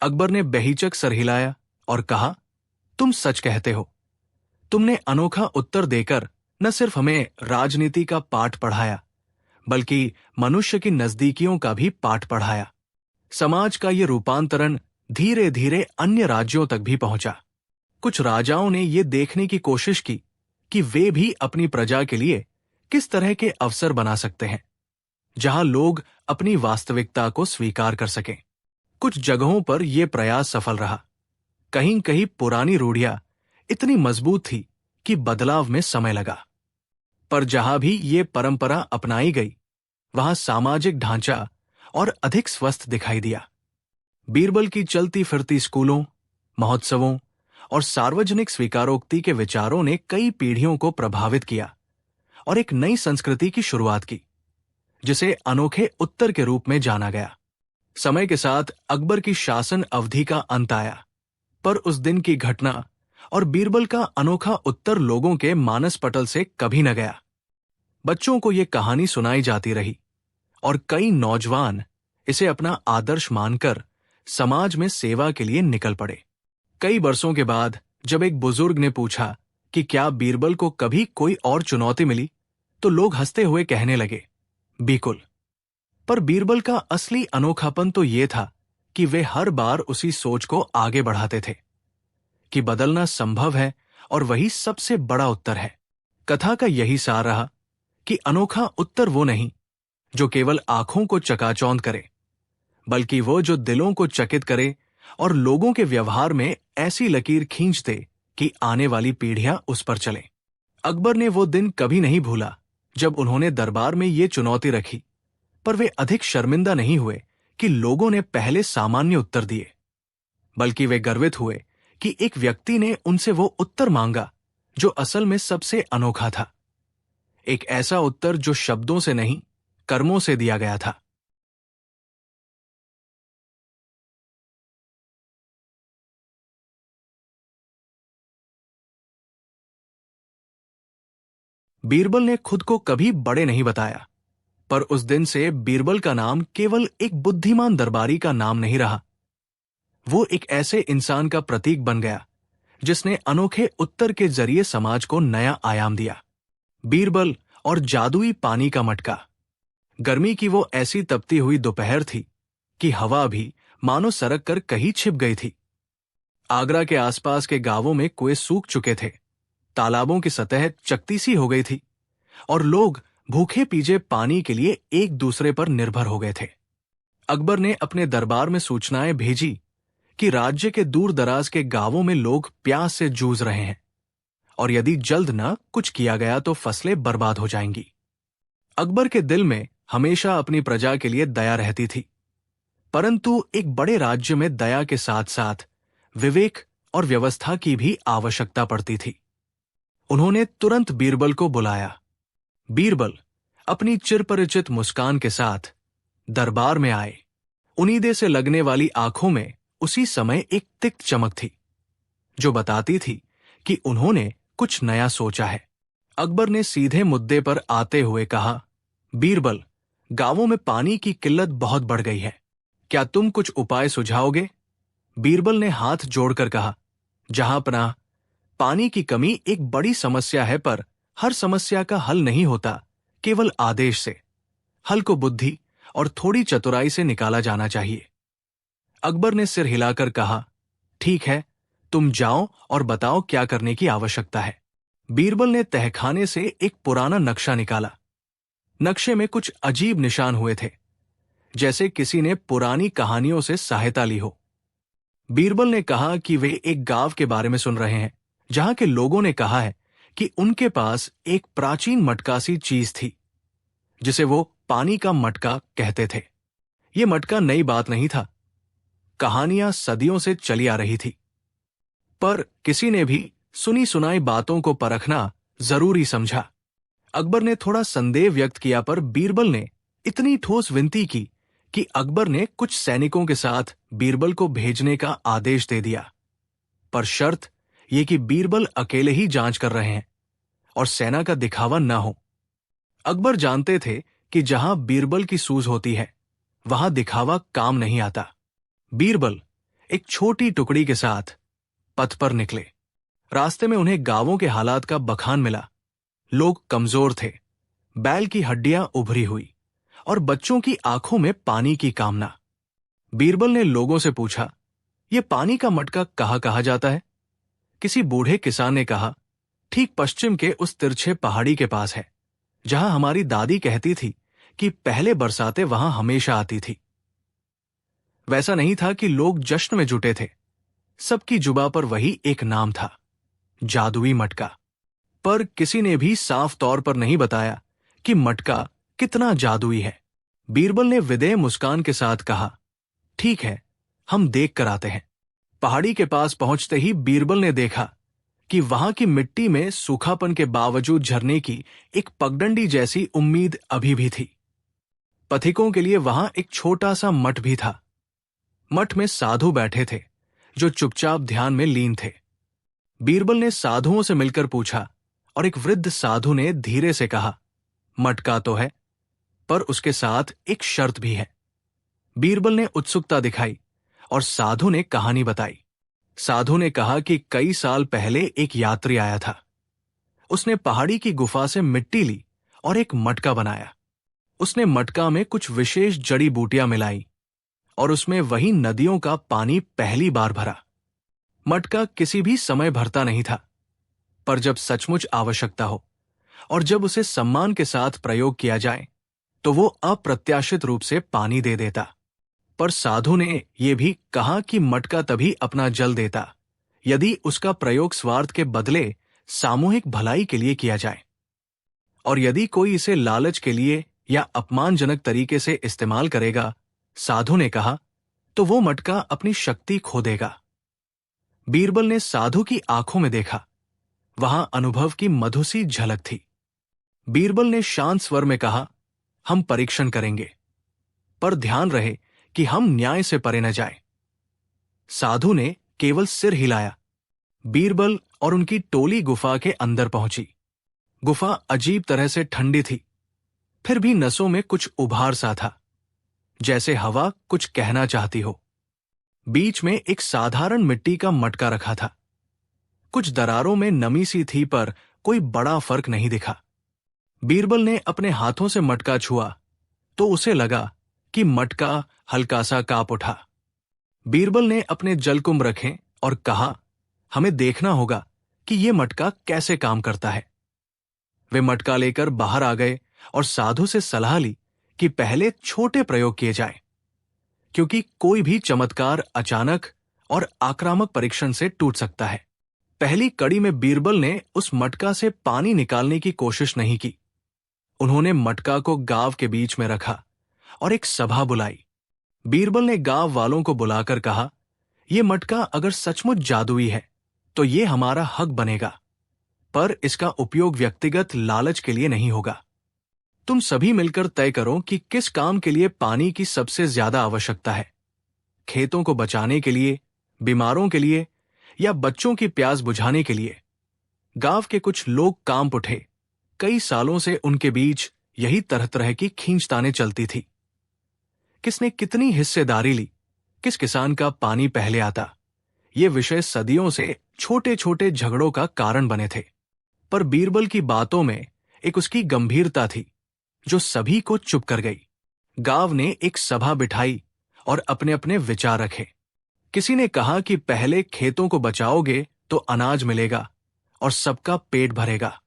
अकबर ने बेहिचक सर हिलाया और कहा, तुम सच कहते हो। तुमने अनोखा उत्तर देकर न सिर्फ हमें राजनीति का पाठ पढ़ाया, बल्कि मनुष्य की नजदीकियों का भी पाठ पढ़ाया। समाज का ये रूपांतरण धीरे धीरे अन्य राज्यों तक भी पहुंचा। कुछ राजाओं ने ये देखने की कोशिश की कि वे भी अपनी प्रजा के लिए किस तरह के अवसर बना सकते हैं, जहां लोग अपनी वास्तविकता को स्वीकार कर सकें। कुछ जगहों पर यह प्रयास सफल रहा। कहीं कहीं पुरानी रूढ़ियां इतनी मजबूत थी कि बदलाव में समय लगा। पर जहां भी ये परंपरा अपनाई गई, वहां सामाजिक ढांचा और अधिक स्वस्थ दिखाई दिया। बीरबल की चलती फिरती स्कूलों, महोत्सवों और सार्वजनिक स्वीकारोक्ति के विचारों ने कई पीढ़ियों को प्रभावित किया और एक नई संस्कृति की शुरुआत की, जिसे अनोखे उत्तर के रूप में जाना गया। समय के साथ अकबर की शासन अवधि का अंत आया पर उस दिन की घटना और बीरबल का अनोखा उत्तर लोगों के मानस पटल से कभी न गया। बच्चों को ये कहानी सुनाई जाती रही और कई नौजवान इसे अपना आदर्श मानकर समाज में सेवा के लिए निकल पड़े। कई बरसों के बाद जब एक बुजुर्ग ने पूछा कि क्या बीरबल को कभी कोई और चुनौती मिली, तो लोग हंसते हुए कहने लगे, बिल्कुल। पर बीरबल का असली अनोखापन तो ये था कि वे हर बार उसी सोच को आगे बढ़ाते थे कि बदलना संभव है और वही सबसे बड़ा उत्तर है। कथा का यही सार रहा कि अनोखा उत्तर वो नहीं जो केवल आंखों को चकाचौंध करे, बल्कि वो जो दिलों को चकित करे और लोगों के व्यवहार में ऐसी लकीर खींच दे कि आने वाली पीढ़ियां उस पर चलें। अकबर ने वो दिन कभी नहीं भूला जब उन्होंने दरबार में ये चुनौती रखी, पर वे अधिक शर्मिंदा नहीं हुए कि लोगों ने पहले सामान्य उत्तर दिए, बल्कि वे गर्वित हुए कि एक व्यक्ति ने उनसे वो उत्तर मांगा जो असल में सबसे अनोखा था। एक ऐसा उत्तर जो शब्दों से नहीं, कर्मों से दिया गया था। बीरबल ने खुद को कभी बड़े नहीं बताया, पर उस दिन से बीरबल का नाम केवल एक बुद्धिमान दरबारी का नाम नहीं रहा। वो एक ऐसे इंसान का प्रतीक बन गया जिसने अनोखे उत्तर के जरिए समाज को नया आयाम दिया। बीरबल और जादुई पानी का मटका। गर्मी की वो ऐसी तपती हुई दोपहर थी कि हवा भी मानो सरक कर कहीं छिप गई थी। आगरा के आसपास के गांवों में कुएं सूख चुके थे, तालाबों की सतह चकती सी हो गई थी और लोग भूखे पीजे पानी के लिए एक दूसरे पर निर्भर हो गए थे। अकबर ने अपने दरबार में सूचनाएं भेजी कि राज्य के दूर दराज के गांवों में लोग प्यास से जूझ रहे हैं और यदि जल्द न कुछ किया गया तो फसलें बर्बाद हो जाएंगी। अकबर के दिल में हमेशा अपनी प्रजा के लिए दया रहती थी, परंतु एक बड़े राज्य में दया के साथ साथ विवेक और व्यवस्था की भी आवश्यकता पड़ती थी। उन्होंने तुरंत बीरबल को बुलाया। बीरबल अपनी चिरपरिचित मुस्कान के साथ दरबार में आए। उन्नीदे से लगने वाली आंखों में उसी समय एक तिक्त चमक थी जो बताती थी कि उन्होंने कुछ नया सोचा है। अकबर ने सीधे मुद्दे पर आते हुए कहा, बीरबल, गांवों में पानी की किल्लत बहुत बढ़ गई है, क्या तुम कुछ उपाय सुझाओगे? बीरबल ने हाथ जोड़कर कहा, जहांपनाह, पानी की कमी एक बड़ी समस्या है, पर हर समस्या का हल नहीं होता केवल आदेश से। हल को बुद्धि और थोड़ी चतुराई से निकाला जाना चाहिए। अकबर ने सिर हिलाकर कहा, ठीक है, तुम जाओ और बताओ क्या करने की आवश्यकता है। बीरबल ने तहखाने से एक पुराना नक्शा निकाला। नक्शे में कुछ अजीब निशान हुए थे, जैसे किसी ने पुरानी कहानियों से सहायता ली हो। बीरबल ने कहा कि वे एक गांव के बारे में सुन रहे हैं जहां के लोगों ने कहा है कि उनके पास एक प्राचीन मटका सी चीज थी जिसे वो पानी का मटका कहते थे। ये मटका नई बात नहीं था, कहानियां सदियों से चली आ रही थी, पर किसी ने भी सुनी सुनाई बातों को परखना जरूरी समझा। अकबर ने थोड़ा संदेह व्यक्त किया, पर बीरबल ने इतनी ठोस विनती की कि अकबर ने कुछ सैनिकों के साथ बीरबल को भेजने का आदेश दे दिया, पर शर्त यह कि बीरबल अकेले ही जांच कर रहे हैं और सेना का दिखावा न हो। अकबर जानते थे कि जहां बीरबल की सूझ होती है वहां दिखावा काम नहीं आता। बीरबल एक छोटी टुकड़ी के साथ पथ पर निकले। रास्ते में उन्हें गांवों के हालात का बखान मिला। लोग कमजोर थे, बैल की हड्डियां उभरी हुई और बच्चों की आंखों में पानी की कामना। बीरबल ने लोगों से पूछा, यह पानी का मटका कहाँ कहा जाता है? किसी बूढ़े किसान ने कहा, ठीक पश्चिम के उस तिरछे पहाड़ी के पास है, जहां हमारी दादी कहती थी कि पहले बरसातें वहां हमेशा आती थी। वैसा नहीं था कि लोग जश्न में जुटे थे, सबकी जुबा पर वही एक नाम था, जादुई मटका। पर किसी ने भी साफ तौर पर नहीं बताया कि मटका कितना जादुई है। बीरबल ने विदेह मुस्कान के साथ कहा, ठीक है, हम देख कर आते हैं। पहाड़ी के पास पहुंचते ही बीरबल ने देखा कि वहां की मिट्टी में सूखापन के बावजूद झरने की एक पगडंडी जैसी उम्मीद अभी भी थी। पथिकों के लिए वहां एक छोटा सा मठ भी था। मठ में साधु बैठे थे जो चुपचाप ध्यान में लीन थे। बीरबल ने साधुओं से मिलकर पूछा और एक वृद्ध साधु ने धीरे से कहा, मटका तो है, पर उसके साथ एक शर्त भी है। बीरबल ने उत्सुकता दिखाई और साधु ने कहानी बताई। साधु ने कहा कि कई साल पहले एक यात्री आया था। उसने पहाड़ी की गुफा से मिट्टी ली और एक मटका बनाया। उसने मटका में कुछ विशेष जड़ी बूटियां मिलाई और उसमें वही नदियों का पानी पहली बार भरा। मटका किसी भी समय भरता नहीं था, पर जब सचमुच आवश्यकता हो और जब उसे सम्मान के साथ प्रयोग किया जाए तो वो अप्रत्याशित रूप से पानी दे देता। पर साधु ने यह भी कहा कि मटका तभी अपना जल देता यदि उसका प्रयोग स्वार्थ के बदले सामूहिक भलाई के लिए किया जाए, और यदि कोई इसे लालच के लिए या अपमानजनक तरीके से इस्तेमाल करेगा, साधु ने कहा, तो वो मटका अपनी शक्ति खो देगा। बीरबल ने साधु की आंखों में देखा। वहां अनुभव की मधुसी झलक थी। बीरबल ने शांत स्वर में कहा, हम परीक्षण करेंगे, पर ध्यान रहे कि हम न्याय से परे न जाए। साधु ने केवल सिर हिलाया। बीरबल और उनकी टोली गुफा के अंदर पहुंची। गुफा अजीब तरह से ठंडी थी, फिर भी नसों में कुछ उभार सा था, जैसे हवा कुछ कहना चाहती हो। बीच में एक साधारण मिट्टी का मटका रखा था। कुछ दरारों में नमी सी थी, पर कोई बड़ा फर्क नहीं दिखा। बीरबल ने अपने हाथों से मटका छुआ तो उसे लगा कि मटका हल्का सा कांप उठा। बीरबल ने अपने जलकुंभ रखे और कहा, हमें देखना होगा कि यह मटका कैसे काम करता है। वे मटका लेकर बाहर आ गए और साधु से सलाह ली कि पहले छोटे प्रयोग किए जाएं, क्योंकि कोई भी चमत्कार अचानक और आक्रामक परीक्षण से टूट सकता है। पहली कड़ी में बीरबल ने उस मटका से पानी निकालने की कोशिश नहीं की। उन्होंने मटका को गांव के बीच में रखा और एक सभा बुलाई। बीरबल ने गांव वालों को बुलाकर कहा, यह मटका अगर सचमुच जादुई है तो ये हमारा हक बनेगा, पर इसका उपयोग व्यक्तिगत लालच के लिए नहीं होगा। तुम सभी मिलकर तय करो कि किस काम के लिए पानी की सबसे ज्यादा आवश्यकता है। खेतों को बचाने के लिए, बीमारों के लिए, या बच्चों की प्यास बुझाने के लिए। गांव के कुछ लोग कांप उठे। कई सालों से उनके बीच यही तरह तरह की खींचतानें चलती थी। किसने कितनी हिस्सेदारी ली, किस किसान का पानी पहले आता, ये विषय सदियों से छोटे छोटे झगड़ों का कारण बने थे। पर बीरबल की बातों में एक उसकी गंभीरता थी जो सभी को चुप कर गई। गांव ने एक सभा बिठाई और अपने अपने विचार रखे। किसी ने कहा कि पहले खेतों को बचाओगे तो अनाज मिलेगा और सबका पेट भरेगा।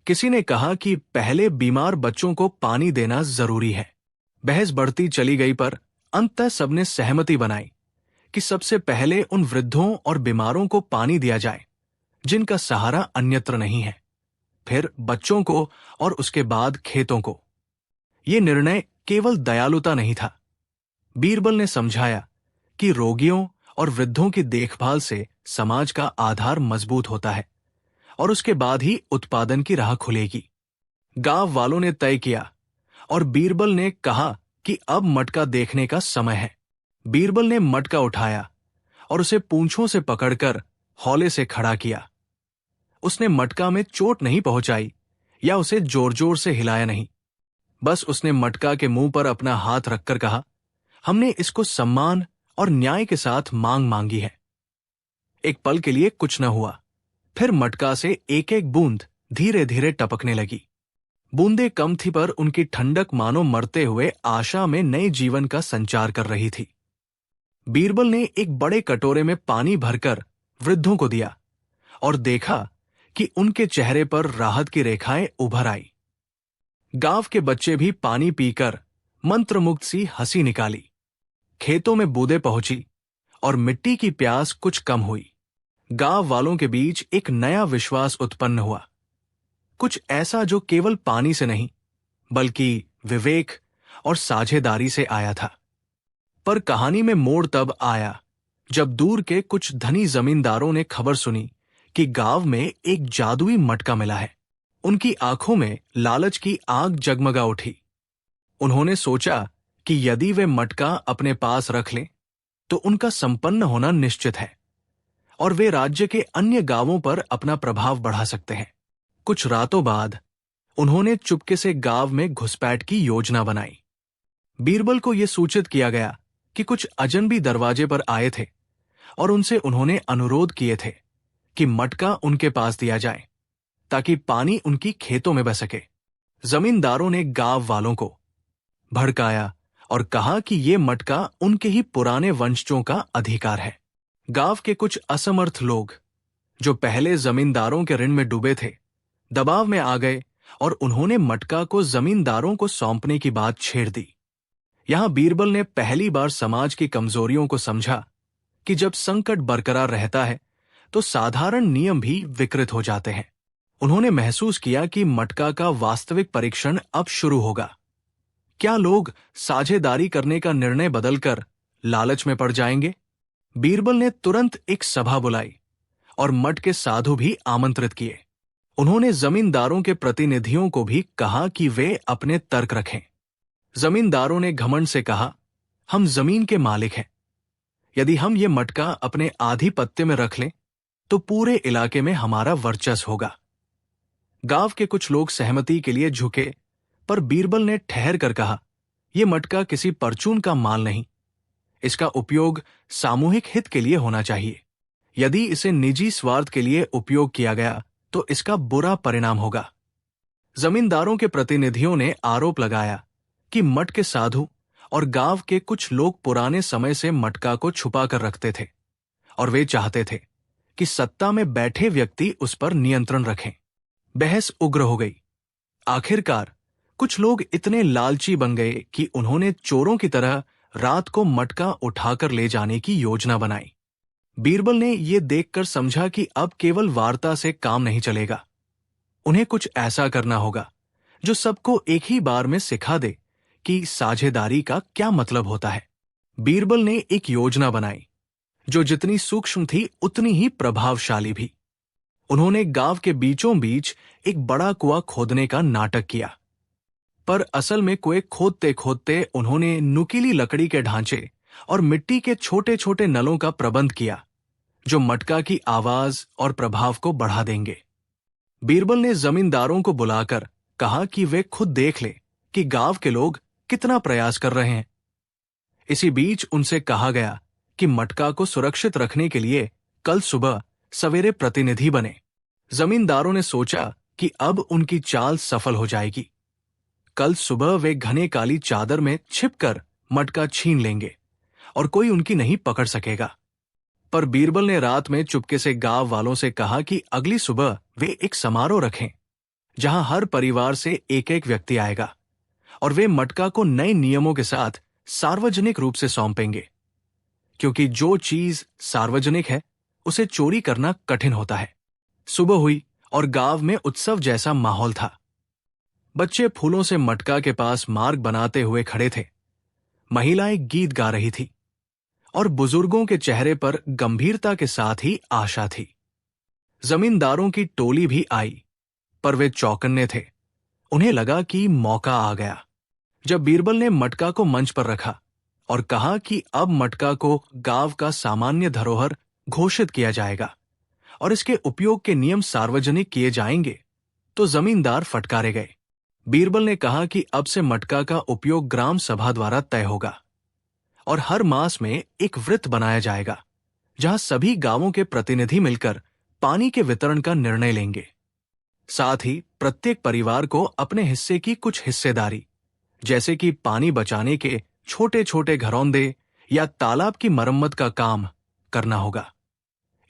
किसी ने कहा कि पहले बीमार बच्चों को पानी देना जरूरी है। बहस बढ़ती चली गई, पर अंततः सबने सहमति बनाई कि सबसे पहले उन वृद्धों और बीमारों को पानी दिया जाए जिनका सहारा अन्यत्र नहीं है, फिर बच्चों को और उसके बाद खेतों को। यह निर्णय केवल दयालुता नहीं था। बीरबल ने समझाया कि रोगियों और वृद्धों की देखभाल से समाज का आधार मजबूत होता है और उसके बाद ही उत्पादन की राह खुलेगी। गांव वालों ने तय किया और बीरबल ने कहा कि अब मटका देखने का समय है। बीरबल ने मटका उठाया और उसे पूंछों से पकड़कर हौले से खड़ा किया। उसने मटका में चोट नहीं पहुंचाई या उसे जोर जोर से हिलाया नहीं। बस उसने मटका के मुंह पर अपना हाथ रखकर कहा, हमने इसको सम्मान और न्याय के साथ मांगी है। एक पल के लिए कुछ न हुआ, फिर मटका से एक एक बूंद धीरे धीरे टपकने लगी। बूंदें कम थी, पर उनकी ठंडक मानो मरते हुए आशा में नए जीवन का संचार कर रही थी। बीरबल ने एक बड़े कटोरे में पानी भरकर वृद्धों को दिया और देखा कि उनके चेहरे पर राहत की रेखाएं उभर आई। गांव के बच्चे भी पानी पीकर मंत्रमुग्ध सी हंसी निकाली। खेतों में बूंदें पहुंची और मिट्टी की प्यास कुछ कम हुई। गांव वालों के बीच एक नया विश्वास उत्पन्न हुआ, कुछ ऐसा जो केवल पानी से नहीं बल्कि विवेक और साझेदारी से आया था। पर कहानी में मोड़ तब आया जब दूर के कुछ धनी जमींदारों ने खबर सुनी कि गांव में एक जादुई मटका मिला है। उनकी आंखों में लालच की आग जगमगा उठी। उन्होंने सोचा कि यदि वे मटका अपने पास रख लें तो उनका संपन्न होना निश्चित है और वे राज्य के अन्य गांवों पर अपना प्रभाव बढ़ा सकते हैं। कुछ रातों बाद उन्होंने चुपके से गांव में घुसपैठ की योजना बनाई। बीरबल को यह सूचित किया गया कि कुछ अजनबी दरवाजे पर आए थे और उनसे उन्होंने अनुरोध किए थे कि मटका उनके पास दिया जाए ताकि पानी उनकी खेतों में बह सके। जमींदारों ने गांव वालों को भड़काया और कहा कि यह मटका उनके ही पुराने वंशजों का अधिकार है। गांव के कुछ असमर्थ लोग जो पहले जमींदारों के ऋण में डूबे थे, दबाव में आ गए और उन्होंने मटका को जमींदारों को सौंपने की बात छेड़ दी। यहां बीरबल ने पहली बार समाज की कमजोरियों को समझा कि जब संकट बरकरार रहता है तो साधारण नियम भी विकृत हो जाते हैं। उन्होंने महसूस किया कि मटका का वास्तविक परीक्षण अब शुरू होगा। क्या लोग साझेदारी करने का निर्णय बदलकर लालच में पड़ जाएंगे? बीरबल ने तुरंत एक सभा बुलाई और मठ के साधु भी आमंत्रित किए। उन्होंने जमींदारों के प्रतिनिधियों को भी कहा कि वे अपने तर्क रखें। जमींदारों ने घमंड से कहा, हम जमीन के मालिक हैं। यदि हम ये मटका अपने आधिपत्य में रख लें तो पूरे इलाके में हमारा वर्चस्व होगा। गांव के कुछ लोग सहमति के लिए झुके, पर बीरबल ने ठहर कर कहा, यह मटका किसी परचून का माल नहीं। इसका उपयोग सामूहिक हित के लिए होना चाहिए। यदि इसे निजी स्वार्थ के लिए उपयोग किया गया तो इसका बुरा परिणाम होगा। जमींदारों के प्रतिनिधियों ने आरोप लगाया कि मठ के साधु और गांव के कुछ लोग पुराने समय से मटका को छुपा कर रखते थे और वे चाहते थे कि सत्ता में बैठे व्यक्ति उस पर नियंत्रण रखें। बहस उग्र हो गई। आखिरकार कुछ लोग इतने लालची बन गए कि उन्होंने चोरों की तरह रात को मटका उठाकर ले जाने की योजना बनाई। बीरबल ने यह देखकर समझा कि अब केवल वार्ता से काम नहीं चलेगा। उन्हें कुछ ऐसा करना होगा जो सबको एक ही बार में सिखा दे कि साझेदारी का क्या मतलब होता है। बीरबल ने एक योजना बनाई जो जितनी सूक्ष्म थी उतनी ही प्रभावशाली भी। उन्होंने गांव के बीचों बीच एक बड़ा कुआं खोदने का नाटक किया, पर असल में कुएं खोदते खोदते उन्होंने नुकीली लकड़ी के ढांचे और मिट्टी के छोटे छोटे नलों का प्रबंध किया जो मटका की आवाज और प्रभाव को बढ़ा देंगे। बीरबल ने जमींदारों को बुलाकर कहा कि वे खुद देख लें कि गांव के लोग कितना प्रयास कर रहे हैं। इसी बीच उनसे कहा गया कि मटका को सुरक्षित रखने के लिए कल सुबह सवेरे प्रतिनिधि बने। जमींदारों ने सोचा कि अब उनकी चाल सफल हो जाएगी। कल सुबह वे घने काली चादर में छिपकर मटका छीन लेंगे और कोई उनकी नहीं पकड़ सकेगा। पर बीरबल ने रात में चुपके से गांव वालों से कहा कि अगली सुबह वे एक समारोह रखें जहां हर परिवार से एक एक व्यक्ति आएगा और वे मटका को नए नियमों के साथ सार्वजनिक रूप से सौंपेंगे, क्योंकि जो चीज सार्वजनिक है उसे चोरी करना कठिन होता है। सुबह हुई और गांव में उत्सव जैसा माहौल था। बच्चे फूलों से मटका के पास मार्ग बनाते हुए खड़े थे। महिलाएं गीत गा रही थी और बुजुर्गों के चेहरे पर गंभीरता के साथ ही आशा थी। जमींदारों की टोली भी आई, पर वे चौकन्ने थे। उन्हें लगा कि मौका आ गया। जब बीरबल ने मटका को मंच पर रखा और कहा कि अब मटका को गांव का सामान्य धरोहर घोषित किया जाएगा और इसके उपयोग के नियम सार्वजनिक किए जाएंगे, तो जमींदार फटकारे गए। बीरबल ने कहा कि अब से मटका का उपयोग ग्राम सभा द्वारा तय होगा और हर मास में एक वृत्त बनाया जाएगा जहां सभी गांवों के प्रतिनिधि मिलकर पानी के वितरण का निर्णय लेंगे। साथ ही प्रत्येक परिवार को अपने हिस्से की कुछ हिस्सेदारी, जैसे कि पानी बचाने के छोटे छोटे घरौंदे या तालाब की मरम्मत का काम करना होगा।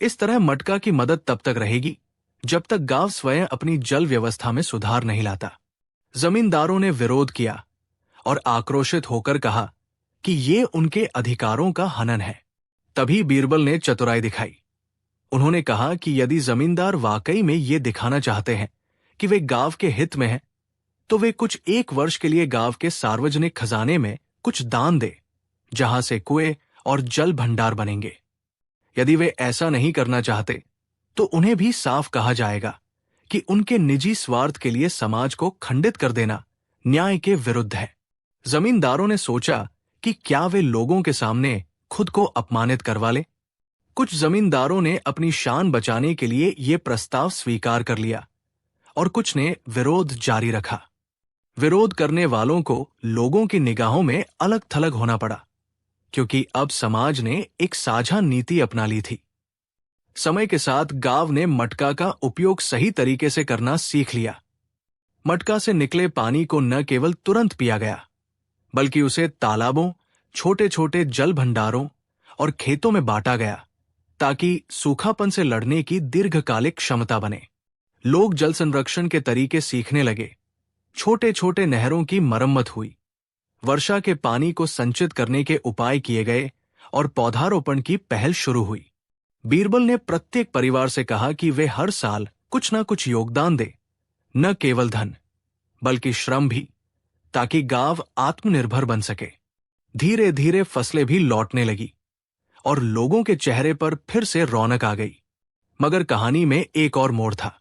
इस तरह मटका की मदद तब तक रहेगी जब तक गांव स्वयं अपनी जल व्यवस्था में सुधार नहीं लाता। जमींदारों ने विरोध किया और आक्रोशित होकर कहा कि ये उनके अधिकारों का हनन है। तभी बीरबल ने चतुराई दिखाई। उन्होंने कहा कि यदि जमींदार वाकई में ये दिखाना चाहते हैं कि वे गांव के हित में हैं, तो वे कुछ एक वर्ष के लिए गांव के सार्वजनिक खजाने में कुछ दान दे, जहां से कुएं और जल भंडार बनेंगे। यदि वे ऐसा नहीं करना चाहते, तो उन्हें भी साफ कहा जाएगा कि उनके निजी स्वार्थ के लिए समाज को खंडित कर देना न्याय के विरुद्ध है। जमींदारों ने सोचा कि क्या वे लोगों के सामने खुद को अपमानित करवा ले। कुछ जमींदारों ने अपनी शान बचाने के लिए ये प्रस्ताव स्वीकार कर लिया और कुछ ने विरोध जारी रखा। विरोध करने वालों को लोगों की निगाहों में अलग थलग होना पड़ा, क्योंकि अब समाज ने एक साझा नीति अपना ली थी। समय के साथ गांव ने मटका का उपयोग सही तरीके से करना सीख लिया। मटका से निकले पानी को न केवल तुरंत पिया गया, बल्कि उसे तालाबों, छोटे छोटे जल भंडारों और खेतों में बांटा गया, ताकि सूखापन से लड़ने की दीर्घकालिक क्षमता बने। लोग जल संरक्षण के तरीके सीखने लगे। छोटे छोटे नहरों की मरम्मत हुई, वर्षा के पानी को संचित करने के उपाय किए गए और पौधारोपण की पहल शुरू हुई। बीरबल ने प्रत्येक परिवार से कहा कि वे हर साल कुछ न कुछ योगदान दे, न केवल धन बल्कि श्रम भी, ताकि गांव आत्मनिर्भर बन सके। धीरे धीरे फसलें भी लौटने लगी और लोगों के चेहरे पर फिर से रौनक आ गई। मगर कहानी में एक और मोड़ था।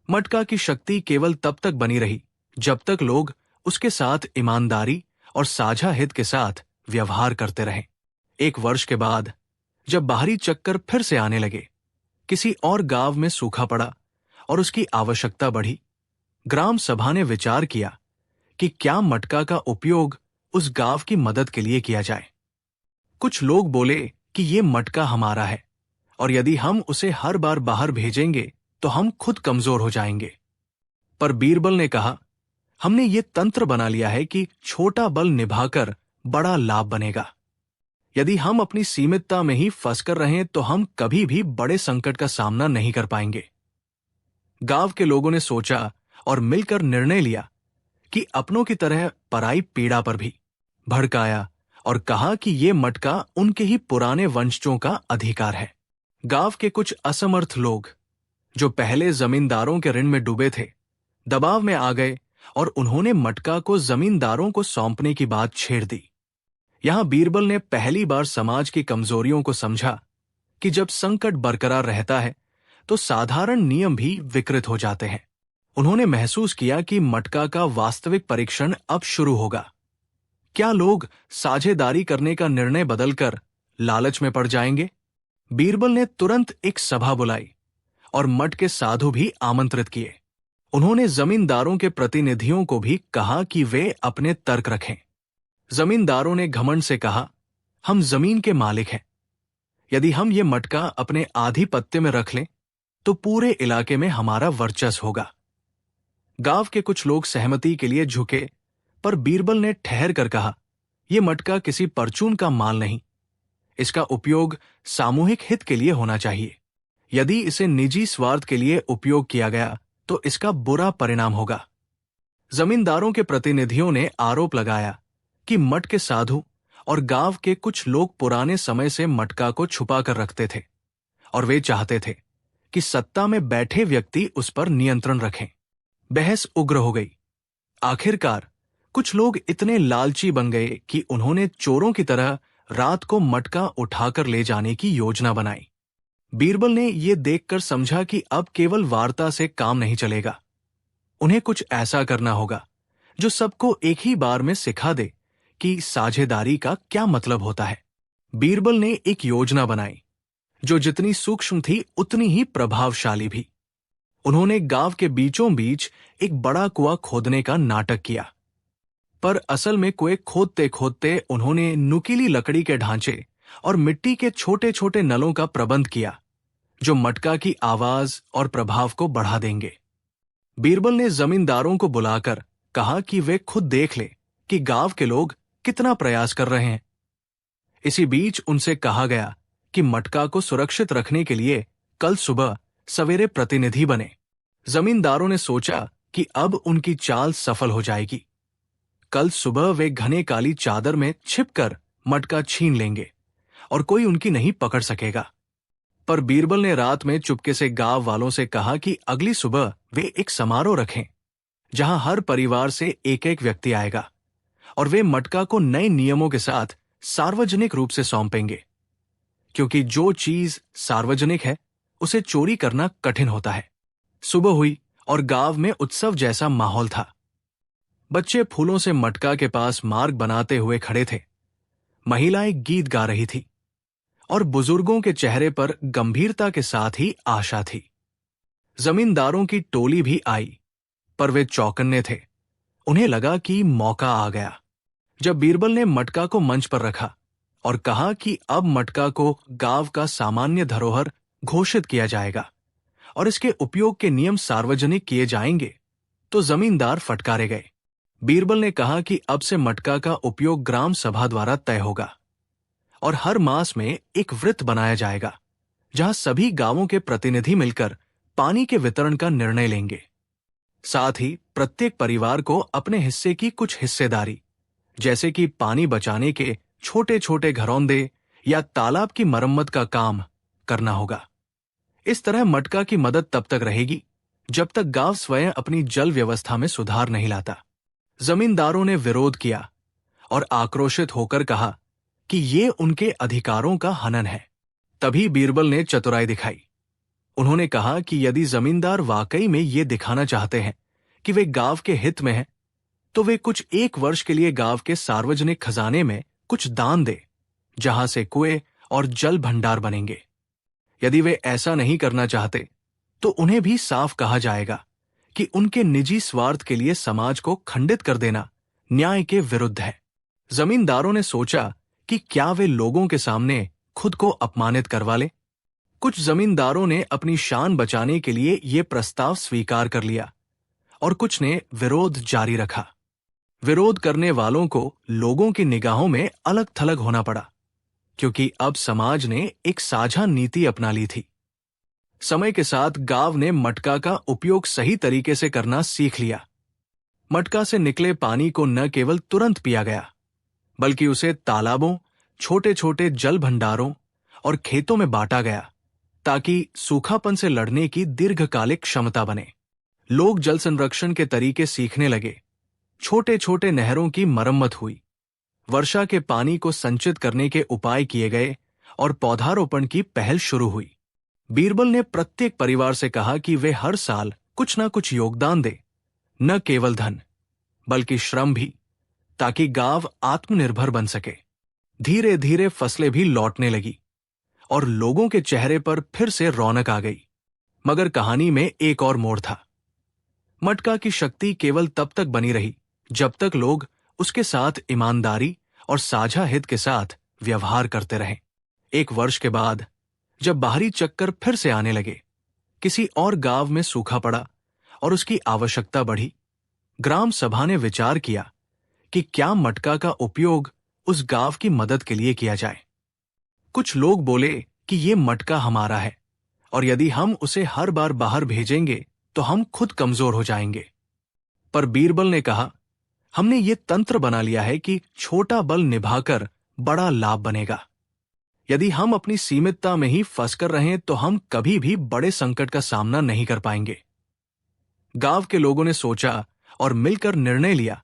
मटका की शक्ति केवल तब तक बनी रही जब तक लोग उसके साथ ईमानदारी और साझा हित के साथ व्यवहार करते रहे। एक वर्ष के बाद जब बाहरी चक्कर फिर से आने लगे, किसी और गांव में सूखा पड़ा और उसकी आवश्यकता बढ़ी, ग्राम सभा ने विचार किया कि क्या मटका का उपयोग उस गांव की मदद के लिए किया जाए। कुछ लोग बोले कि ये मटका हमारा है और यदि हम उसे हर बार बाहर भेजेंगे तो हम खुद कमजोर हो जाएंगे। पर बीरबल ने कहा, हमने ये तंत्र बना लिया है कि छोटा बल निभाकर बड़ा लाभ बनेगा। यदि हम अपनी सीमितता में ही फंसकर रहें तो हम कभी भी बड़े संकट का सामना नहीं कर पाएंगे। गांव के लोगों ने सोचा और मिलकर निर्णय लिया कि अपनों की तरह पराई पीड़ा पर भी भड़काया और कहा कि ये मटका उनके ही पुराने वंशजों का अधिकार है। गांव के कुछ असमर्थ लोग जो पहले जमींदारों के ऋण में डूबे थे, दबाव में आ गए और उन्होंने मटका को जमींदारों को सौंपने की बात छेड़ दी। यहां बीरबल ने पहली बार समाज की कमजोरियों को समझा कि जब संकट बरकरार रहता है तो साधारण नियम भी विकृत हो जाते हैं। उन्होंने महसूस किया कि मटका का वास्तविक परीक्षण अब शुरू होगा। क्या लोग साझेदारी करने का निर्णय बदलकर लालच में पड़ जाएंगे? बीरबल ने तुरंत एक सभा बुलाई और मठ के साधु भी आमंत्रित किए। उन्होंने जमींदारों के प्रतिनिधियों को भी कहा कि वे अपने तर्क रखें। जमींदारों ने घमंड से कहा, हम जमीन के मालिक हैं। यदि हम ये मटका अपने आधिपत्य में रख लें तो पूरे इलाके में हमारा वर्चस्व होगा। गांव के कुछ लोग सहमति के लिए झुके, पर बीरबल ने ठहर कर कहा, यह मटका किसी परचून का माल नहीं। इसका उपयोग सामूहिक हित के लिए होना चाहिए। यदि इसे निजी स्वार्थ के लिए उपयोग किया गया तो इसका बुरा परिणाम होगा। जमींदारों के प्रतिनिधियों ने आरोप लगाया कि मठ के साधु और गांव के कुछ लोग पुराने समय से मटका को छुपा कर रखते थे और वे चाहते थे कि सत्ता में बैठे व्यक्ति उस पर नियंत्रण रखें। बहस उग्र हो गई। आखिरकार कुछ लोग इतने लालची बन गए कि उन्होंने चोरों की तरह रात को मटका उठाकर ले जाने की योजना बनाई। बीरबल ने यह देखकर समझा कि अब केवल वार्ता से काम नहीं चलेगा। उन्हें कुछ ऐसा करना होगा जो सबको एक ही बार में सिखा दे कि साझेदारी का क्या मतलब होता है। बीरबल ने एक योजना बनाई जो जितनी सूक्ष्म थी उतनी ही प्रभावशाली भी। उन्होंने गांव के बीचों बीच एक बड़ा कुआं खोदने का नाटक किया, पर असल में कुएं खोदते खोदते उन्होंने नुकीली लकड़ी के ढांचे और मिट्टी के छोटे छोटे नलों का प्रबंध किया जो मटका की आवाज और प्रभाव को बढ़ा देंगे। बीरबल ने जमींदारों को बुलाकर कहा कि वे खुद देख ले कि गांव के लोग कितना प्रयास कर रहे हैं। इसी बीच उनसे कहा गया कि मटका को सुरक्षित रखने के लिए कल सुबह सवेरे प्रतिनिधि बने। जमींदारों ने सोचा कि अब उनकी चाल सफल हो जाएगी। कल सुबह वे घने काली चादर में छिपकर मटका छीन लेंगे और कोई उनकी नहीं पकड़ सकेगा। पर बीरबल ने रात में चुपके से गांव वालों से कहा कि अगली सुबह वे एक समारोह रखें जहां हर परिवार से एक एक व्यक्ति आएगा और वे मटका को नए नियमों के साथ सार्वजनिक रूप से सौंपेंगे, क्योंकि जो चीज सार्वजनिक है उसे चोरी करना कठिन होता है। सुबह हुई और गांव में उत्सव जैसा माहौल था। बच्चे फूलों से मटका के पास मार्ग बनाते हुए खड़े थे। महिलाएं गीत गा रही थी और बुजुर्गों के चेहरे पर गंभीरता के साथ ही आशा थी। जमींदारों की टोली भी आई, पर वे चौकन्ने थे। उन्हें लगा कि मौका आ गया। जब बीरबल ने मटका को मंच पर रखा और कहा कि अब मटका को गांव का सामान्य धरोहर घोषित किया जाएगा और इसके उपयोग के नियम सार्वजनिक किए जाएंगे, तो जमींदार फटकारे गए। बीरबल ने कहा कि अब से मटका का उपयोग ग्राम सभा द्वारा तय होगा और हर मास में एक वृत्त बनाया जाएगा जहां सभी गांवों के प्रतिनिधि मिलकर पानी के वितरण का निर्णय लेंगे। साथ ही प्रत्येक परिवार को अपने हिस्से की कुछ हिस्सेदारी, जैसे कि पानी बचाने के छोटे छोटे घरौंदे या तालाब की मरम्मत का काम करना होगा। इस तरह मटका की मदद तब तक रहेगी जब तक गांव स्वयं अपनी जल व्यवस्था में सुधार नहीं लाता। जमींदारों ने विरोध किया और आक्रोशित होकर कहा कि ये उनके अधिकारों का हनन है। तभी बीरबल ने चतुराई दिखाई। उन्होंने कहा कि यदि जमींदार वाकई में ये दिखाना चाहते हैं कि वे गांव के हित में हैं, तो वे कुछ 1 वर्ष के लिए गांव के सार्वजनिक खजाने में कुछ दान दे, जहां से कुएं और जल भंडार बनेंगे। यदि वे ऐसा नहीं करना चाहते, तो उन्हें भी साफ कहा जाएगा कि उनके निजी स्वार्थ के लिए समाज को खंडित कर देना न्याय के विरुद्ध है। जमींदारों ने सोचा कि क्या वे लोगों के सामने खुद को अपमानित करवा ले। कुछ जमींदारों ने अपनी शान बचाने के लिए यह प्रस्ताव स्वीकार कर लिया और कुछ ने विरोध जारी रखा। विरोध करने वालों को लोगों की निगाहों में अलग थलग होना पड़ा, क्योंकि अब समाज ने एक साझा नीति अपना ली थी। समय के साथ गांव ने मटका का उपयोग सही तरीके से करना सीख लिया। मटका से निकले पानी को न केवल तुरंत पिया गया, बल्कि उसे तालाबों, छोटे छोटे जल भंडारों और खेतों में बांटा गया, ताकि सूखापन से लड़ने की दीर्घकालिक क्षमता बने। लोग जल संरक्षण के तरीके सीखने लगे। छोटे छोटे नहरों की मरम्मत हुई, वर्षा के पानी को संचित करने के उपाय किए गए और पौधारोपण की पहल शुरू हुई। बीरबल ने प्रत्येक परिवार से कहा कि वे हर साल कुछ ना कुछ योगदान दे, न केवल धन बल्कि श्रम भी, ताकि गांव आत्मनिर्भर बन सके। धीरे धीरे फसलें भी लौटने लगी और लोगों के चेहरे पर फिर से रौनक आ गई। मगर कहानी में एक और मोड़ था। मटका की शक्ति केवल तब तक बनी रही जब तक लोग उसके साथ ईमानदारी और साझा हित के साथ व्यवहार करते रहे। 1 वर्ष के बाद जब बाहरी चक्कर फिर से आने लगे, किसी और गांव में सूखा पड़ा और उसकी आवश्यकता बढ़ी, ग्राम सभा ने विचार किया कि क्या मटका का उपयोग उस गांव की मदद के लिए किया जाए। कुछ लोग बोले कि ये मटका हमारा है और यदि हम उसे हर बार बाहर भेजेंगे तो हम खुद कमजोर हो जाएंगे। पर बीरबल ने कहा, हमने ये तंत्र बना लिया है कि छोटा बल निभाकर बड़ा लाभ बनेगा। यदि हम अपनी सीमितता में ही फंसकर रहें तो हम कभी भी बड़े संकट का सामना नहीं कर पाएंगे। गांव के लोगों ने सोचा और मिलकर निर्णय लिया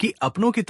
कि अपनों की